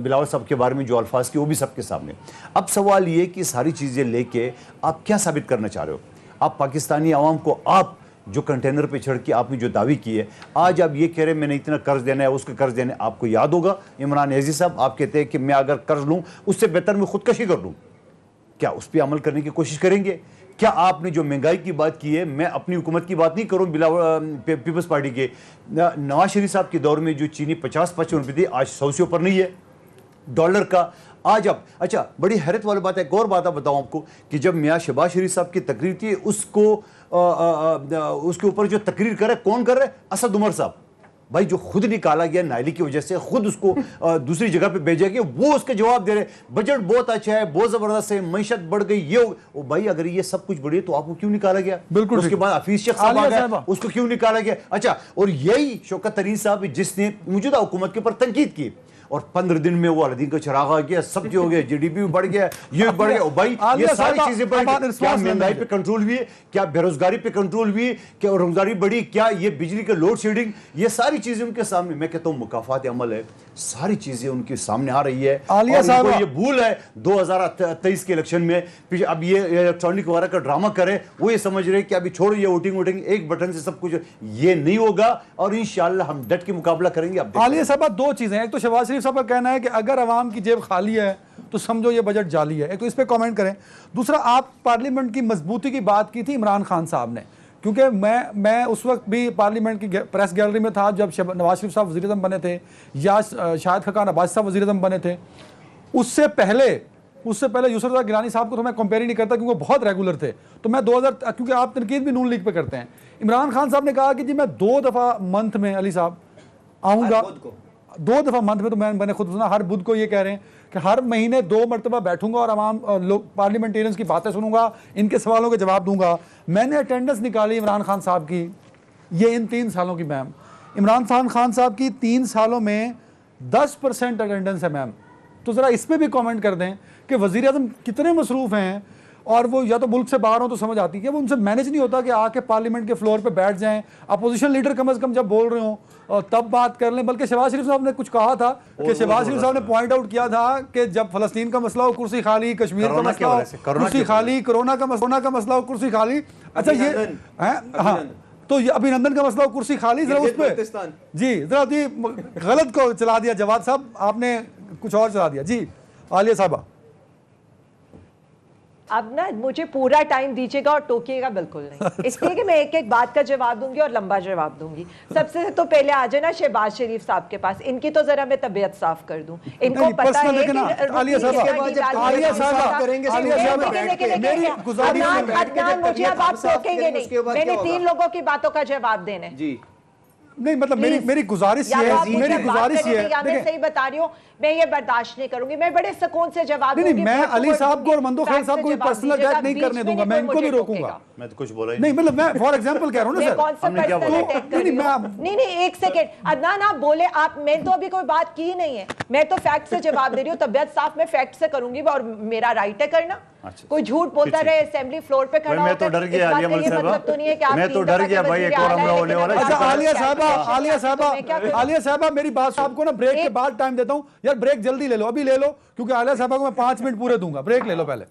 بلاول صاحب کے بارے میں جو الفاظ کی وہ بھی سب کے سامنے. اب سوال یہ کہ ساری چیزیں لے کے آپ کیا ثابت کرنا چاہ رہے ہو؟ آپ پاکستانی عوام کو, آپ جو کنٹینر پہ چڑھ کے آپ نے جو دعوی کی ہے, آج آپ یہ کہہ رہے ہیں میں نے اتنا قرض دینا ہے, اس کا قرض دینا ہے. آپ کو یاد ہوگا عمران نیازی صاحب آپ کہتے ہیں کہ میں اگر قرض لوں اس سے بہتر میں خودکشی کر لوں. کیا اس پہ عمل کرنے کی کوشش کریں گے؟ کیا آپ نے جو مہنگائی کی بات کی ہے, میں اپنی حکومت کی بات نہیں کروں, پیپلز پارٹی کے نواز شریف صاحب کے دور میں جو چینی 50-55 روپے تھی آج 100 سے اوپر نہیں ہے ڈالر کا. آج اب اچھا بڑی حیرت والی بات ہے, ایک اور بات بتاؤں آپ کو کہ جب میاں شہباز شریف صاحب کی تقریر تھی, اس کے اوپر جو تقریر کر رہے کون کر رہے؟ اسد عمر صاحب, بھائی جو خود نکالا گیا نائلی کی وجہ سے, خود اس کو دوسری جگہ پہ بھیجا گیا, وہ اس کے جواب دے رہے بجٹ بہت اچھا ہے, بہت زبردست ہے, معیشت بڑھ گئی, یہ بھائی اگر یہ سب کچھ بڑھی ہے تو آپ کو کیوں نکالا گیا؟ بالکل. اس کے بعد حفیظ شیخ صاحب آ گئے, اس کو کیوں نکالا گیا؟ اچھا, اور یہی شوکت ترین صاحب جس نے موجودہ حکومت کے اوپر تنقید کی, اور 15 دن میں وہ الدین کا چراغ آ گیا, سب جو ہو گیا, جی ڈی پی بڑھ گیا, یہ بڑھ گیا. بھائی یہ ساری چیزیں بڑھ گئی. کیا مہنگائی پہ کنٹرول ہوئی ہے؟ کیا بے روزگاری پہ کنٹرول ہوئی ہے؟ کیا روزگاری بڑھی؟ کیا یہ بجلی کا لوڈ شیڈنگ؟ یہ ساری چیزیں ان کے سامنے, میں کہتا ہوں مکافات عمل ہے, ساری چیزیں ان کے سامنے آ رہی ہے. اور ان کو یہ بھول ہے 2023 کے الیکشن میں اب یہ الیکٹرانک وغیرہ کا ڈرامہ کرے, وہ یہ سمجھ رہے کہ ابھی چھوڑو یہ ووٹنگ ایک بٹن سے سب کچھ, یہ نہیں ہوگا, اور انشاءاللہ ہم ڈٹ کے مقابلہ کریں گے. اب عالیہ صاحب دو چیزیں ہیں, ایک تو شہباز شریف صاحب کا کہنا ہے کہ اگر عوام کی جیب خالی ہے تو سمجھو یہ بجٹ جعلی ہے, ایک تو اس پہ کامنٹ کریں. دوسرا, آپ پارلیمنٹ کی مضبوطی کی بات کی تھی عمران خان صاحب نے, کیونکہ میں اس وقت بھی پارلیمنٹ کی پریس گیلری میں تھا جب نواز شریف صاحب وزیر اعظم بنے تھے, یا شاہد خاقان عباسی صاحب وزیر اعظم بنے تھے. اس سے پہلے یوسف رضا گیلانی صاحب کو تو میں کمپیئر ہی نہیں کرتا کیونکہ وہ بہت ریگولر تھے, تو میں 2000, کیونکہ آپ تنقید بھی نون لیگ پہ کرتے ہیں. عمران خان صاحب نے کہا کہ جی میں 2 دفعہ منتھ میں علی صاحب آؤں گا, 2 دفعہ منتھ میں, تو میں نے خود سنا ہر بدھ کو یہ کہہ رہے ہیں کہ ہر مہینے 2 مرتبہ بیٹھوں گا اور عوام لوگ پارلیمنٹیرینز کی باتیں سنوں گا, ان کے سوالوں کے جواب دوں گا. میں نے اٹینڈنس نکالی عمران خان صاحب کی, یہ ان 3 سالوں کی میم, عمران خان صاحب کی 3 سالوں میں 10% اٹینڈنس ہے میم. تو ذرا اس پہ بھی کامنٹ کر دیں کہ وزیر اعظم کتنے مصروف ہیں, اور وہ یا تو ملک سے باہر ہوں تو سمجھ آتی ہے کہ وہ ان سے مینیج نہیں ہوتا کہ آ کے پارلیمنٹ کے فلور پہ بیٹھ جائیں, اپوزیشن لیڈر کم از کم جب بول رہے ہوں اور تب بات کر لیں. بلکہ شہباز شریف صاحب نے کچھ کہا تھا کہ شہباز شریف صاحب نے پوائنٹ آؤٹ کیا تھا کہ جب فلسطین کا مسئلہ ہو کرسی خالی, کشمیر کا مسئلہ ہو کرسی خالی, کرونا کا مسئلہ ہو کرسی خالی. اچھا یہ ہاں تو یہ ابھینندن کا مسئلہ ہو کرسی خالی, ذرا اس پہ جی ذرا غلط کو چلا دیا جواد صاحب, آپ نے کچھ اور چلا دیا. جی عالیہ صاحبہ, اب نا مجھے پورا ٹائم دیجیے گا اور ٹوکیے گا بالکل نہیں, اس لیے کہ میں ایک ایک بات کا جواب دوں گی اور لمبا جواب دوں گی. سب سے تو پہلے آ جائے نا شہباز شریف صاحب کے پاس, ان کی تو ذرا میں طبیعت صاف کر دوں. ان کو پتا ہے مجھے اب آپ ٹوکیں گے نہیں, میں نے 3 لوگوں کی باتوں کا جواب دینا ہے. جی نہیں مطلب میری گزارش یہ ہے, میں صحیح بتا رہی ہوں, میں یہ برداشت نہیں کروں گی. میں بڑے سکون سے جواب دوں گی. میں علی صاحب کو اور مندو خیر صاحب کو بھی پرسنل اٹیک نہیں کرنے دوں گا, میں ان کو بھی روکوں گا. میں تو کچھ بولا ہی نہیں, مطلب میں فار ایگزامپل کہہ رہا ہوں نا سر. کون سا پرسنل اٹیک کر رہی ہوں؟ نہیں ایک سیکنڈ عدنان, آپ بولے, آپ میں تو ابھی کوئی بات کی نہیں ہے, میں تو فیکٹ سے جواب دے رہی ہوں. طبیعت صاف میں فیکٹ سے کروں گی اور میرا رائٹ ہے کرنا. کوئی جھوٹ بولتا رہے اسمبلی فلور پہ کھڑا میں تو ڈر گیا عالیہ مطلب تو نہیں ہے کہ آپ, میں تو ڈر گیا بھائی ایک اور حملہ ہونے والا ہے. اچھا عالیہ صاحبہ میری بات آپ کو نا بریک کے بعد ٹائم دیتا ہوں یار, بریک جلدی لے لو, ابھی لے لو, کیونکہ عالیہ صاحبہ کو میں 5 منٹ پورے دوں گا. بریک لے لو پہلے.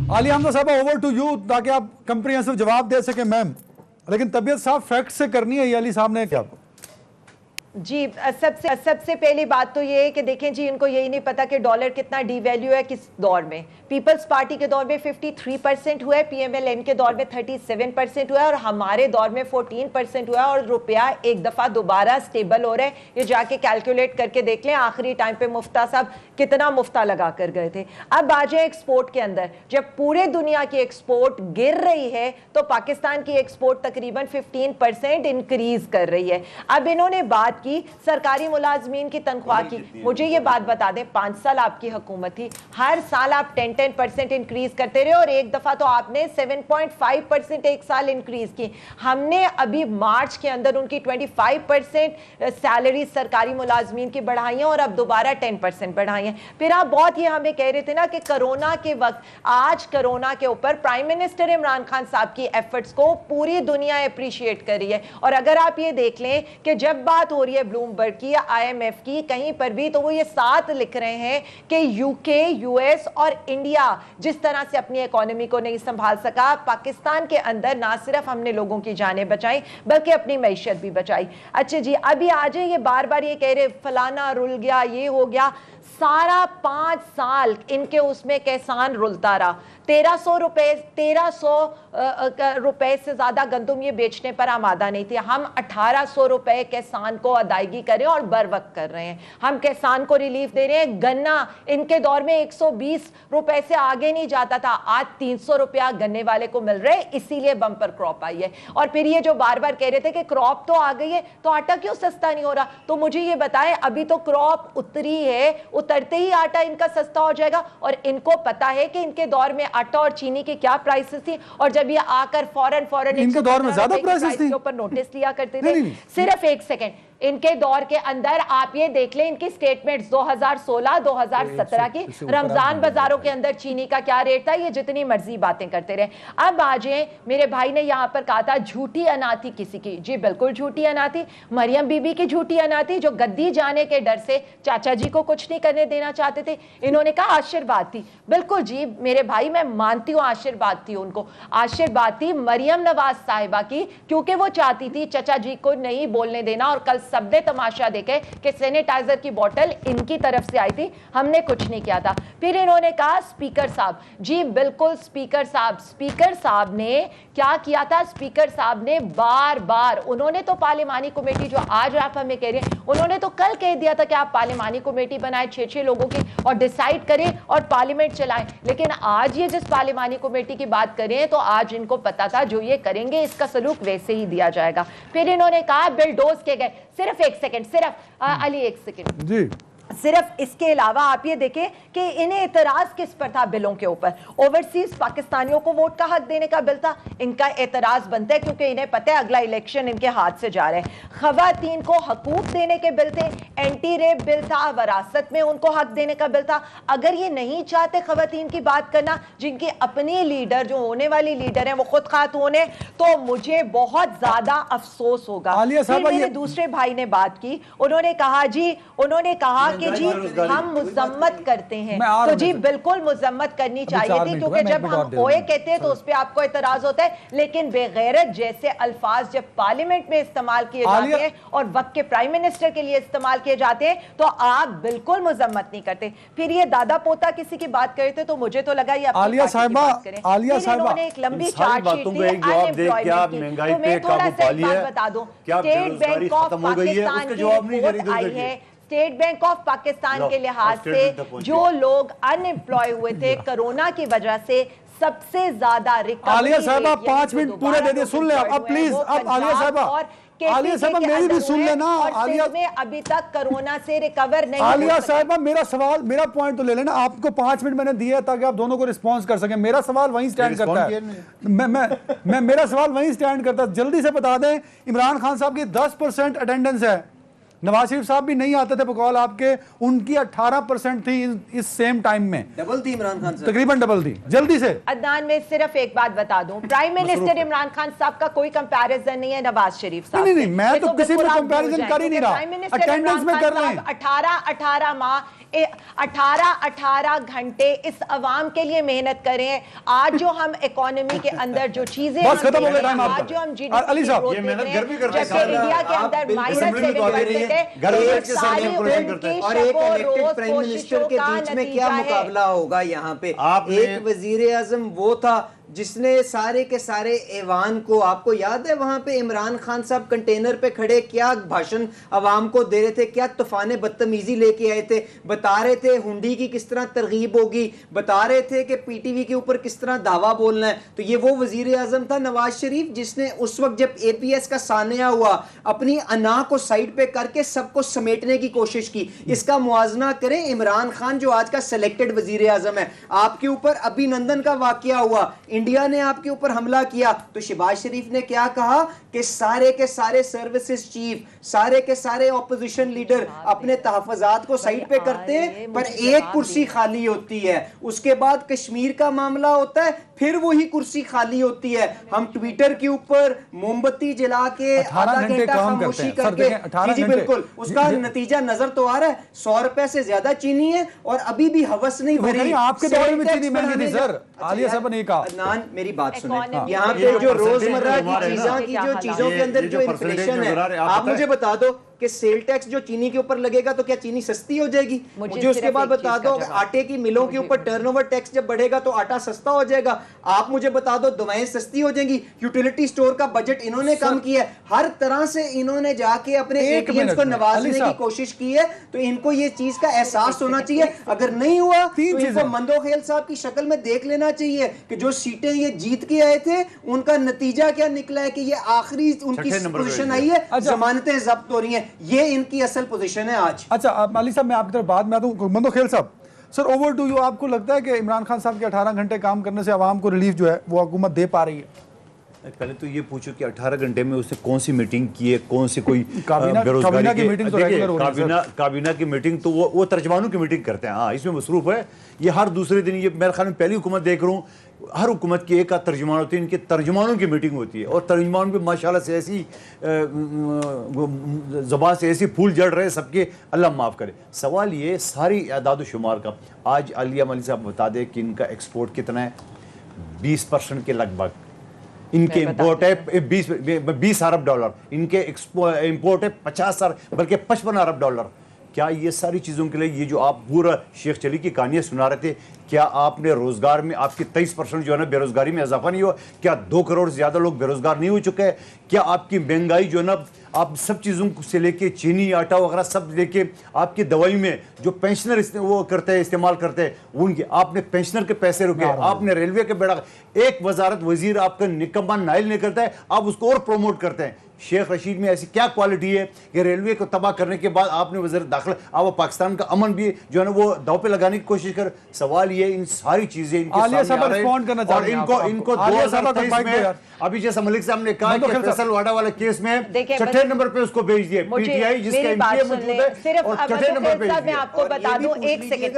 عالیہ حمزہ صاحبہ اوور ٹو یو, تاکہ آپ کمپریہنسو جواب دے سکیں میم, لیکن طبیعت صاحب فیکٹ سے کرنی ہے. یہ علی صاحب نے کیا جی سب سے پہلی بات تو یہ ہے کہ دیکھیں جی, ان کو یہی نہیں پتا کہ ڈالر کتنا ڈی ویلیو ہے کس دور میں. پیپلز پارٹی کے دور میں 53% ہوا ہے, پی ایم ایل این کے دور میں 37% ہوا ہے, اور ہمارے دور میں 14% ہوا ہے, اور روپیہ ایک دفعہ دوبارہ سٹیبل ہو رہا ہے. یہ جا کے کیلکولیٹ کر کے دیکھ لیں, آخری ٹائم پہ مفتہ صاحب کتنا مفتہ لگا کر گئے تھے. اب آ جائیں ایکسپورٹ کے اندر, جب پورے دنیا کی ایکسپورٹ گر رہی ہے تو پاکستان کی ایکسپورٹ تقریباً 15% انکریز کر رہی ہے. اب انہوں نے بات کی سرکاری ملازمین کی تنخواہ کی. مجھے یہ بات بتا دیں, 5 سال آپ کی حکومت تھی, ہر سال آپ 10% انکریز کرتے رہے, اور ایک دفعہ تو آپ نے 7.5% ایک سال انکریز کی. ہم نے ابھی مارچ کے اندر ان کی 25% سیلری سرکاری ملازمین کی بڑھائی ہیں, اور اب دوبارہ 10% بڑھائی ہیں. پھر آپ بہت یہ ہمیں کہہ رہے تھے نا کہ کرونا کے وقت, آج کرونا کے اوپر پرائم منسٹر عمران خان صاحب کی ایفرٹس کو پوری دنیا اپریشیٹ کر رہی ہے. اور اگر آپ یہ دیکھ لیں کہ جب بات ہو رہی ہے بلومبرگ کی یا آئی ایم ایف کی, کہیں پر بھی تو وہ یہ ساتھ لکھ رہے ہیں کہ یو کے, یو ایس اور انڈیا جس طرح سے اپنی اکانومی کو نہیں سنبھال سکا, پاکستان کے اندر نہ صرف ہم نے لوگوں کی جانیں بچائیں بلکہ اپنی معیشت بھی بچائی. اچھا جی, ابھی آ جائیں, یہ بار بار یہ کہہ رہے فلانا رل گیا, یہ ہو گیا. سارا 5 سال ان کے اس میں کسان رلتا رہا. 1300 روپے سے زیادہ گندم یہ بیچنے پر آمادہ نہیں تھے. ہم 1800 روپے کسان کو ادائیگی کریں اور بر وقت کر رہے ہیں. ہم کسان کو ریلیف دے رہے ہیں. گنا ان کے دور میں 120 روپے سے آگے نہیں جاتا تھا, آج 300 روپیہ گنے والے کو مل رہے, اسی لیے بمپر کراپ آئی ہے. اور پھر یہ جو بار بار کہہ رہے تھے کہ کراپ تو آ گئی ہے تو آٹا کیوں سستا نہیں ہو رہا, تو مجھے یہ بتائیں, ابھی تو کراپ اتری ہے, اترتے ہی آٹا ان کا سستا ہو جائے گا. اور ان کو پتا ہے کہ ان کے دور میں آٹا اور چینی کی کیا پرائسز تھی, اور جب یہ آ کر فوراً ان کے دور میں زیادہ پرائسز تھی, کے اوپر نوٹس لیا کرتے تھے. صرف ایک سیکنڈ, ان کے دور کے اندر آپ یہ دیکھ لیں ان کی سٹیٹمنٹس 2016-2017 کی, رمضان بازاروں کے اندر چینی کا کیا ریٹ تھا. یہ جتنی مرضی باتیں کرتے رہے. اب آجیں, میرے بھائی نے یہاں پر کہا تھا جھوٹی انا تھی کسی کی. جی بالکل جھوٹی انا تھی, مریم بی بی کی جھوٹی انا تھی, جو گدی جانے کے ڈر سے چاچا جی کو کچھ نہیں کرنے دینا چاہتے تھے. انہوں نے کہا آشیرواد تھی. بالکل جی میرے بھائی, میں مانتی ہوں آشیرواد تھی, ان کو آشیرواد تھی مریم نواز صاحبہ کی, کیونکہ وہ چاہتی تھی چچا جی کو نہیں بولنے دینا. اور کل سب نے تماشا دیکھے کہ سینیٹائزر کی بوٹل ان کی طرف سے آئی تھی, ہم نے کچھ نہیں کیا تھا. پھر انہوں نے کہا اسپیکر صاحب. جی بالکل اسپیکر صاحب نے کیا کیا تھا, اسپیکر صاحب نے بار بار, انہوں نے تو پارلیمانی کمیٹی جو آج آپ ہمیں کہہ رہے ہیں, انہوں نے تو کل کہہ دیا تھا کہ آپ پارلیمانی کمیٹی بنائیں 6 لوگوں کی اور ڈیسائیڈ کریں اور پارلیمنٹ چلائیں. لیکن آج یہ جس پارلیمانی کمیٹی کی بات کریں تو آج ان کو پتا تھا جو یہ کریں گے اس کا سلوک ویسے ہی دیا جائے گا. پھر انہوں نے کہا بلڈوز کے گئے. صرف ایک سیکنڈ, صرف علی ایک سیکنڈ. جی صرف اس کے علاوہ آپ یہ دیکھیں کہ انہیں اعتراض کس پر تھا بلوں کے اوپر. اوورسیز پاکستانیوں کو ووٹ کا حق دینے کا بل تھا, ان کا اعتراض بنتا ہے کیونکہ انہیں پتہ ہے اگلا الیکشن ان کے ہاتھ سے جا رہے ہیں. خواتین کو حقوق دینے کے بل تھے, اینٹی ریپ بل تھا, وراثت میں ان کو حق دینے کا بل تھا. اگر یہ نہیں چاہتے خواتین کی بات کرنا, جن کی اپنی لیڈر جو ہونے والی لیڈر ہیں وہ خود خاتون ہیں, تو مجھے بہت زیادہ افسوس ہوگا. پھر میرے دوسرے بھائی نے بات کی, انہوں نے کہا کہ جی ہم مذمت کرتے ہیں, تو جی بالکل مذمت کرنی چاہیے تھی, کیونکہ جب ہم اوئے کہتے ہیں تو اس پہ آپ کو اعتراض ہوتا ہے, لیکن بے غیرت جیسے الفاظ جب پارلیمنٹ میں استعمال کیے جاتے ہیں اور وقت کے پرائم منسٹر کے لیے استعمال کیے جاتے ہیں تو آپ بالکل مذمت نہیں کرتے. پھر یہ دادا پوتا کسی کی بات کرتے تو مجھے تو لگا یہ عالیہ صاحبہ, عالیہ صاحبہ نے ایک لمبی چارٹ شیٹ دی انپلائمنٹ کی, تو میں تھوڑا سا ایک بات بتا دوں, اسٹیٹ بینک آف پاکستان کی رپورٹ آئی ہے, اسٹیٹ بینک آف پاکستان کے لحاظ سے جو لوگ ان امپلائے ہوئے تھے کرونا کی وجہ سے, سب سے زیادہ ریکوری. عالیہ صاحبہ 5 منٹ پورے دے دیں, سن لیں اب پلیز. اب عالیہ صاحبہ میری بھی سن لینا. عالیہ میں ابھی تک کرونا سے ریکور نہیں. عالیہ صاحبہ میرا سوال, میرا پوائنٹ تو لے لینا. آپ کو 5 منٹ میں نے دیے تاکہ آپ دونوں کو رسپانس کر سکیں. میرا سوال وہیں سٹینڈ کرتا ہے, میرا سوال وہیں سٹینڈ کرتا ہے. جلدی سے بتا دیں, عمران خان صاحب کی 10% اٹینڈنس ہے, نواز شریف صاحب بھی نہیں آتے تھے بقول آپ کے, ان کی 18% تھی اس سیم ٹائم میں, ڈبل تھی عمران خان صاحب, تقریباً ڈبل تھی. جلدی سے عدنان, میں صرف ایک بات بتا دوں, پرائم منسٹر عمران خان صاحب کا کوئی کمپیریزن نہیں ہے نواز شریف صاحب. نہیں, میں تو کسی میں کمپیریزن کر ہی نہیں رہا, اٹینڈنس میں کر رہے ہیں. 18 گھنٹے اس عوام کے لیے محنت کریں. آج جو ہم اکانومی کے اندر جو چیزیں بس ختم ہو گیا ٹائم آپ کا. جو ہم جی ڈی پی کی گروتھ دیکھ رہے ہیں, جبکہ انڈیا کے اندر -7% ہے, ساری ان کی اور ایک شب و الیکٹڈ روز پرائم منسٹر کوششوں کے کا بیچ میں کیا نتیجہ ہے. مقابلہ ہوگا یہاں پہ. ایک وزیر اعظم وہ تھا جس نے سارے کے سارے ایوان کو, آپ کو یاد ہے وہاں پہ عمران خان صاحب کنٹینر پہ کھڑے کیا بھاشن عوام کو دے رہے تھے, کیا طوفان بدتمیزی لے کے آئے تھے, بتا رہے تھے ہنڈی کی کس طرح ترغیب ہوگی, بتا رہے تھے کہ پی ٹی وی کے اوپر کس طرح دعویٰ بولنا ہے. تو یہ وہ وزیر اعظم تھا نواز شریف جس نے اس وقت جب اے پی ایس کا سانحہ ہوا اپنی انا کو سائڈ پہ کر کے سب کو سمیٹنے کی کوشش کی. اس کا موازنہ کریں عمران خان جو آج کا سلیکٹڈ وزیر اعظم ہے, آپ کے اوپر ابھی نندن کا واقعہ ہوا, انڈیا نے آپ کے اوپر حملہ کیا تو شہباز شریف نے کیا کہا کہ سارے کے سارے سروسز چیف, سارے کے سارے اپوزیشن لیڈر اپنے تحفظات کو سائڈ پہ کرتے ہیں, پر ایک کرسی خالی ہوتی ہے. اس کے بعد کشمیر کا معاملہ ہوتا ہے, پھر وہی کرسی خالی ہوتی ہے. ہم ٹویٹر کے اوپر موم بتی جلا کے آدھا گھنٹہ خاموشی کر کے, جی بالکل اس کا نتیجہ نظر تو آ رہا ہے. 100 روپے سے زیادہ چینی ہے اور ابھی بھی ہوس نہیں بھری. آپ کے دور میں چینی مہنگی تھی سر, عالیہ صاحب نے کہا. عدنان میری بات سنیں, یہاں پہ جو روزمرہ کی چیزوں کے اندر جو انفلیشن ہے, آپ مجھے بتا دو کہ سیل ٹیکس جو چینی کے اوپر لگے گا تو کیا چینی سستی ہو جائے گی؟ مجھے اس کے بعد بتا دو آٹے کی ملوں کے اوپر ٹرن اوور ٹیکس جب بڑھے گا تو آٹا سستا ہو جائے گا. آپ مجھے بتا دو دوائیں سستی ہو جائیں گی. یوٹیلیٹی سٹور کا بجٹ انہوں نے کم کیا ہے. ہر طرح سے انہوں نے جا کے اپنے اے ٹی ایمز کو نوازنے کی کوشش کی ہے. تو ان کو یہ چیز کا احساس ہونا چاہیے. اگر نہیں ہوا تو ان کو مندو خیل صاحب کی شکل میں دیکھ لینا چاہیے کہ جو سیٹیں یہ جیت کے آئے تھے ان کا نتیجہ کیا نکلا ہے کہ یہ آخری ان کی پوزیشن آئی ہے, ضمانتیں ضبط ہو رہی ہیں. یہ ان کی اصل پوزیشن ہے آج. اچھا علی صاحب, میں آپ کی طرف بعد میں آتا ہوں. مندو خیل صاحب, سر اوور ٹو یو. آپ کو لگتا ہے کہ عمران خان صاحب کے 18 گھنٹے کام کرنے سے عوام کو ریلیف جو ہے وہ حکومت دے پا رہی ہے؟ پہلے تو یہ پوچھو کہ 18 گھنٹے میں اس نے کون سی میٹنگ کی ہے, کون سی کوئی کابینہ کی میٹنگ تو ریگولر ہو رہی ہے. کابینہ کی میٹنگ تو وہ ترجمانوں کی میٹنگ کرتے ہیں, ہاں اس میں مصروف ہے. یہ ہر دوسرے دن, یہ میرے خیال میں پہلی حکومت دیکھ رہا ہوں, ہر حکومت کی ایک ترجمان ہوتی ہے, ان کے ترجمانوں کی میٹنگ ہوتی ہے. اور ترجمان بھی ماشاءاللہ سے ایسی زبان سے ایسی پھول جڑ رہے سب کے, اللہ معاف کرے. سوال یہ ساری اعداد و شمار کا, آج علیہ ملی صاحب بتا دے کہ ان کا ایکسپورٹ کتنا ہے, 20% کے لگ بھگ. ان کے امپورٹ ہے 20 ارب ڈالر, ان کے امپورٹ ہے 50 ارب بلکہ 55 ارب ڈالر. کیا یہ ساری چیزوں کے لیے یہ جو آپ پورا شیخ چلی کی کہانیاں سنا رہے تھے, کیا آپ نے روزگار میں آپ کی 23% جو ہے نا بے روزگاری میں اضافہ نہیں ہوا؟ کیا 2 کروڑ سے زیادہ لوگ بے روزگار نہیں ہو چکے ہیں؟ کیا آپ کی مہنگائی جو ہے نا آپ سب چیزوں سے لے کے چینی آٹا وغیرہ سب لے کے آپ کی دوائی میں جو پینشنر وہ کرتے ہیں استعمال کرتے ہیں ان کے آپ نے پینشنر کے پیسے رکے, آپ نے ریلوے کے بیڑا, ایک وزارت وزیر آپ کا نکما نائل نہیں کرتا ہے, آپ اس کو اور پروموٹ کرتے ہیں. شیخ رشید میں ایسی کیا کوالٹی ہے کہ ریلوے کو تباہ کرنے کے بعد آپ نے وزیر داخلہ آپ پاکستان کا امن بھی جو ہے نا وہ داؤ پہ لگانے کی کوشش کر. سوال یہ ان ساری چیزیں ان کے سامنے آ رہے ہیں اور ان کو 2023 میں ابھی جیسا ملک صاحب نے کہا کہ فیصل واڈا والے کیس میں چھٹے نمبر پہ اس کو بھیج دیے پی ٹی آئی جس کا ایم موجود ہے اور چھٹے نمبر پہ میں آپ کو بتا دوں ایک سیکنڈ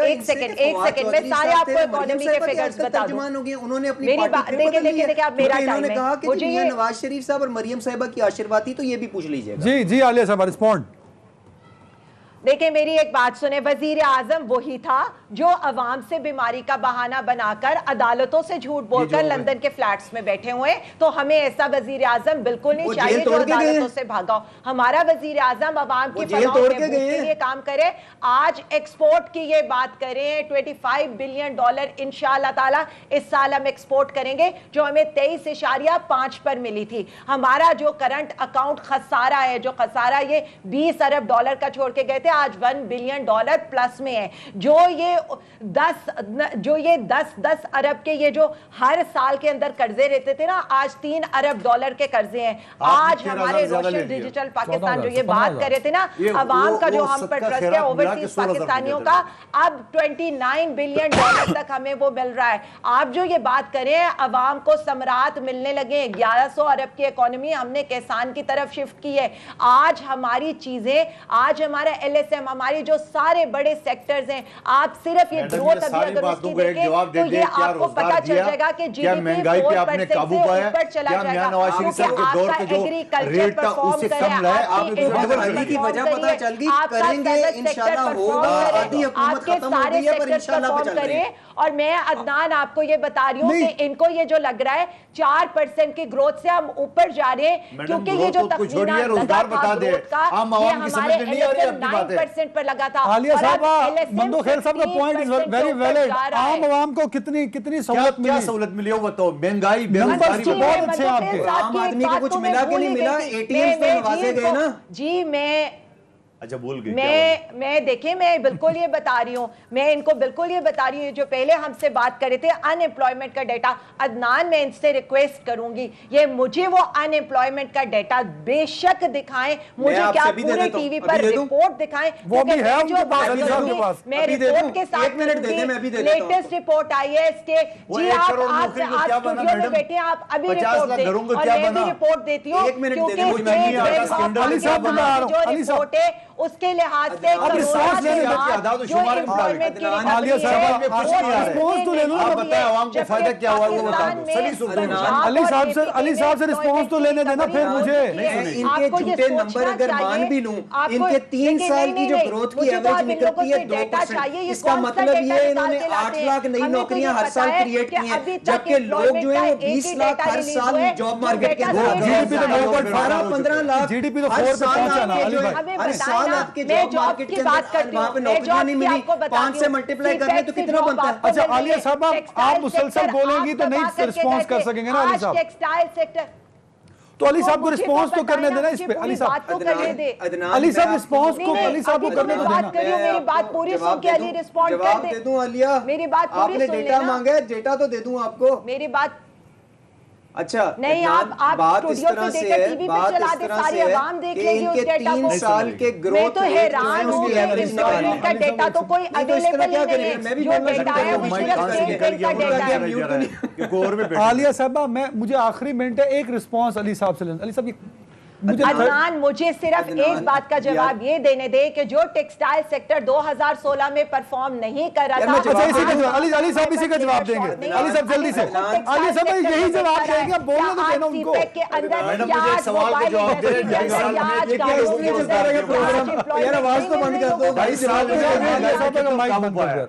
میں سارے آپ کو اکانومی کے فگرز بتا دوں. انہوں نے اپنی پارٹی کو بدل دیا. انہوں نے کہا کہ میاں نواز شریف صاحب اور مریم صاحبہ کی آشرواد تھی, تو یہ بھی پوچھ لیجئے گا. جی عالیہ صاحب رسپونڈ. دیکھیں میری ایک بات سنیں, وزیر اعظم وہی تھا جو عوام سے بیماری کا بہانہ بنا کر عدالتوں سے جھوٹ بول کر لندن کے فلیٹس میں بیٹھے ہوئے. تو ہمیں ایسا وزیر اعظم بالکل نہیں چاہیے جو عدالتوں سے بھاگا ہو. ہمارا وزیر اعظم عوام کی فلاح و بہبود کے لیے کام کرے. آج ایکسپورٹ کی یہ بات کریں, $25 بلین انشاءاللہ تعالی اس سال ہم ایکسپورٹ کریں گے جو ہمیں 23.5 پر ملی تھی. ہمارا جو کرنٹ اکاؤنٹ خسارہ ہے, جو خسارہ یہ $20 ارب کا چھوڑ کے گئے تھے, آج $1 بلین پلس میں ہے. جو یہ 10 ارب کے یہ جو ہر سال کے اندر قرضے رہتے تھے نا, آج $3 ارب کے قرضے ہیں. آج ہمارے روشن ڈیجیٹل پاکستان جو یہ بات کر رہے تھے نا, عوام کا جو ہم پر ٹرسٹ ہے اوورسیز پاکستانیوں کا, اب $29 بلین تک ہمیں وہ مل رہا ہے. آپ جو یہ بات کریں عوام کو ثمرات ملنے لگے. 1100 ارب کی اکانومی ہم نے کسان کی طرف شفٹ کی ہے. آج ہماری چیزیں, آج ہمارا LSM, ہماری جو سارے بڑے سیکٹرز ہیں, آپ صرف یہ گروتھ ابھی اگر اس کی دیکھیں تو یہ آپ کو پتا چل جائے گا کہ جی ڈی پی 4% سے اوپر چلا جائے گا, کیونکہ آپ کا ایگریکلچر پرفارم کرے, آپ کی وجہ پتا چل گئی, کریں گے انشاءاللہ ہوگا, آدھی حکومت ختم ہو گئی ہے پر انشاءاللہ پہ چل رہے ہیں. اور میں عدنان آپ کو یہ بتا رہی ہوں کہ ان کو یہ جو لگ رہا ہے 4% کی گروتھ سے ہم اوپر جا رہے ہیں, کیونکہ یہ جو تخمینہ لگا تھا گروتھ کا یہ ہمارے LSM 9% پر لگا تھا. عالیہ صاحبہ, مندو خیر صاحب کا پوائنٹ از ویری ویلڈ. عام عوام کو کتنی سہولت ملی, کیا سہولت ملی ہو بتاؤ. مہنگائی نمبرز تو بہت اچھے ہیں آپ کے. عام آدمی کو کچھ ملا کہ نہیں ملا, ATMs پہ نوازے گئے نا. جی اچھا بھول گئی. میں دیکھیں میں بالکل یہ بتا رہی ہوں, میں ان کو بالکل یہ بتا رہی ہوں جو پہلے ہم سے بات کرے تھے ان امپلائمنٹ کا ڈیٹا. عدنان میں ان سے ریکویسٹ کروں گی یہ مجھے وہ ان امپلائمنٹ کا ڈیٹا بے شک دکھائیں, مجھے کیا پورے ٹی وی پر رپورٹ دکھائیں. وہ بھی ہے جو بات کروں گی میں رپورٹ کے ساتھ لیٹسٹ رپورٹ آئی ہے اس کے. جی آپ اسٹوڈیو میں بیٹھے ہیں, آپ ابھی رپورٹ دیں اور میں بھی رپورٹ دیتی ہوں, کیونکہ جو رپورٹ ہے اس کے لحاظ سے علی صاحب سے رسپونس تو لینے دینا پھر مجھے. ان کے جھوٹے نمبر اگر مان بھی لوں, ان کے 3 سال کی جو گروتھ کی ایوریج نکلتی ہے 2%, اس کا مطلب یہ انہوں نے 8 لاکھ نئی نوکریاں ہر سال کریٹ کی ہیں, جبکہ لوگ جو ہیں وہ 20 لاکھ ہر سال جاب مارکیٹ کے اندر 12-15 لاکھ ہر سال آپ کے جاب مارکیٹ کے اندر وہاں پہ نوکریاں نہیں ملی. 5 سے ملٹیپلائی کرنے تو کتنا بنتا ہے. اچھا عالیہ صاحب آپ مسلسل بولیں گی تو نہیں رسپونس کر سکیں گے نا علی صاحب. ٹیکسٹائل سیکٹر تو علی صاحب کو رسپونس تو کرنے دینا اس پہ. علی صاحب علی صاحب رسپونس کو علی صاحب کو کرنے تو دینا. میری بات پوری سن کے علی رسپونڈ کر جواب دے. دے دوں عالیہ, میری بات پوری سن آپ نے ڈیٹا مانگا ہے, ڈیٹا تو دے دوں آپ کو. میری بات اچھا نہیں, آپ بات اس طرح سے ہے, بات اس طرح سے ہے کہ ان کے 3 سال کے گروتھ تو حیران ہوں کا ڈیٹا تو کوئی اویلیبل ہی نہیں ہے. جو ڈیٹا ہے وہ صرف اسٹیٹ بینک کا ڈیٹا ہے. عالیہ صاحبہ مجھے آخری منٹ ہے, ایک رسپونس علی صاحب سے لینا. علی صاحب عدنان مجھے صرف ایک بات کا جواب یہ دینے دے کہ جو ٹیکسٹائل سیکٹر 2016 میں پرفارم نہیں کر رہا تھا. علی صاحب اسی کا جواب دیں گے. علی صاحب جلدی سے, علی صاحب یہی جواب دیں گے, بولنے تو دینا ان کو. کے اندر یاد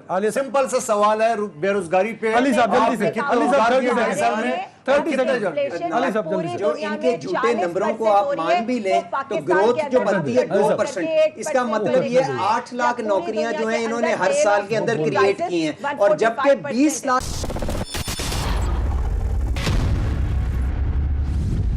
موبائل سمپل سا سوال ہے بے روزگاری پہ. علی صاحب جلدی سے, علی صاحب جلدی سے 30 سیکنڈ. علی صاحب جلدی سے. جو ان کے جھوٹے نمبروں کو آپ مان بھی لیں تو گروتھ جو بنتی ہے 2%, اس کا مطلب یہ 8 لاکھ نوکریاں جو ہیں انہوں نے ہر سال کے اندر کریٹ کی ہیں, اور جبکہ 20 لاکھ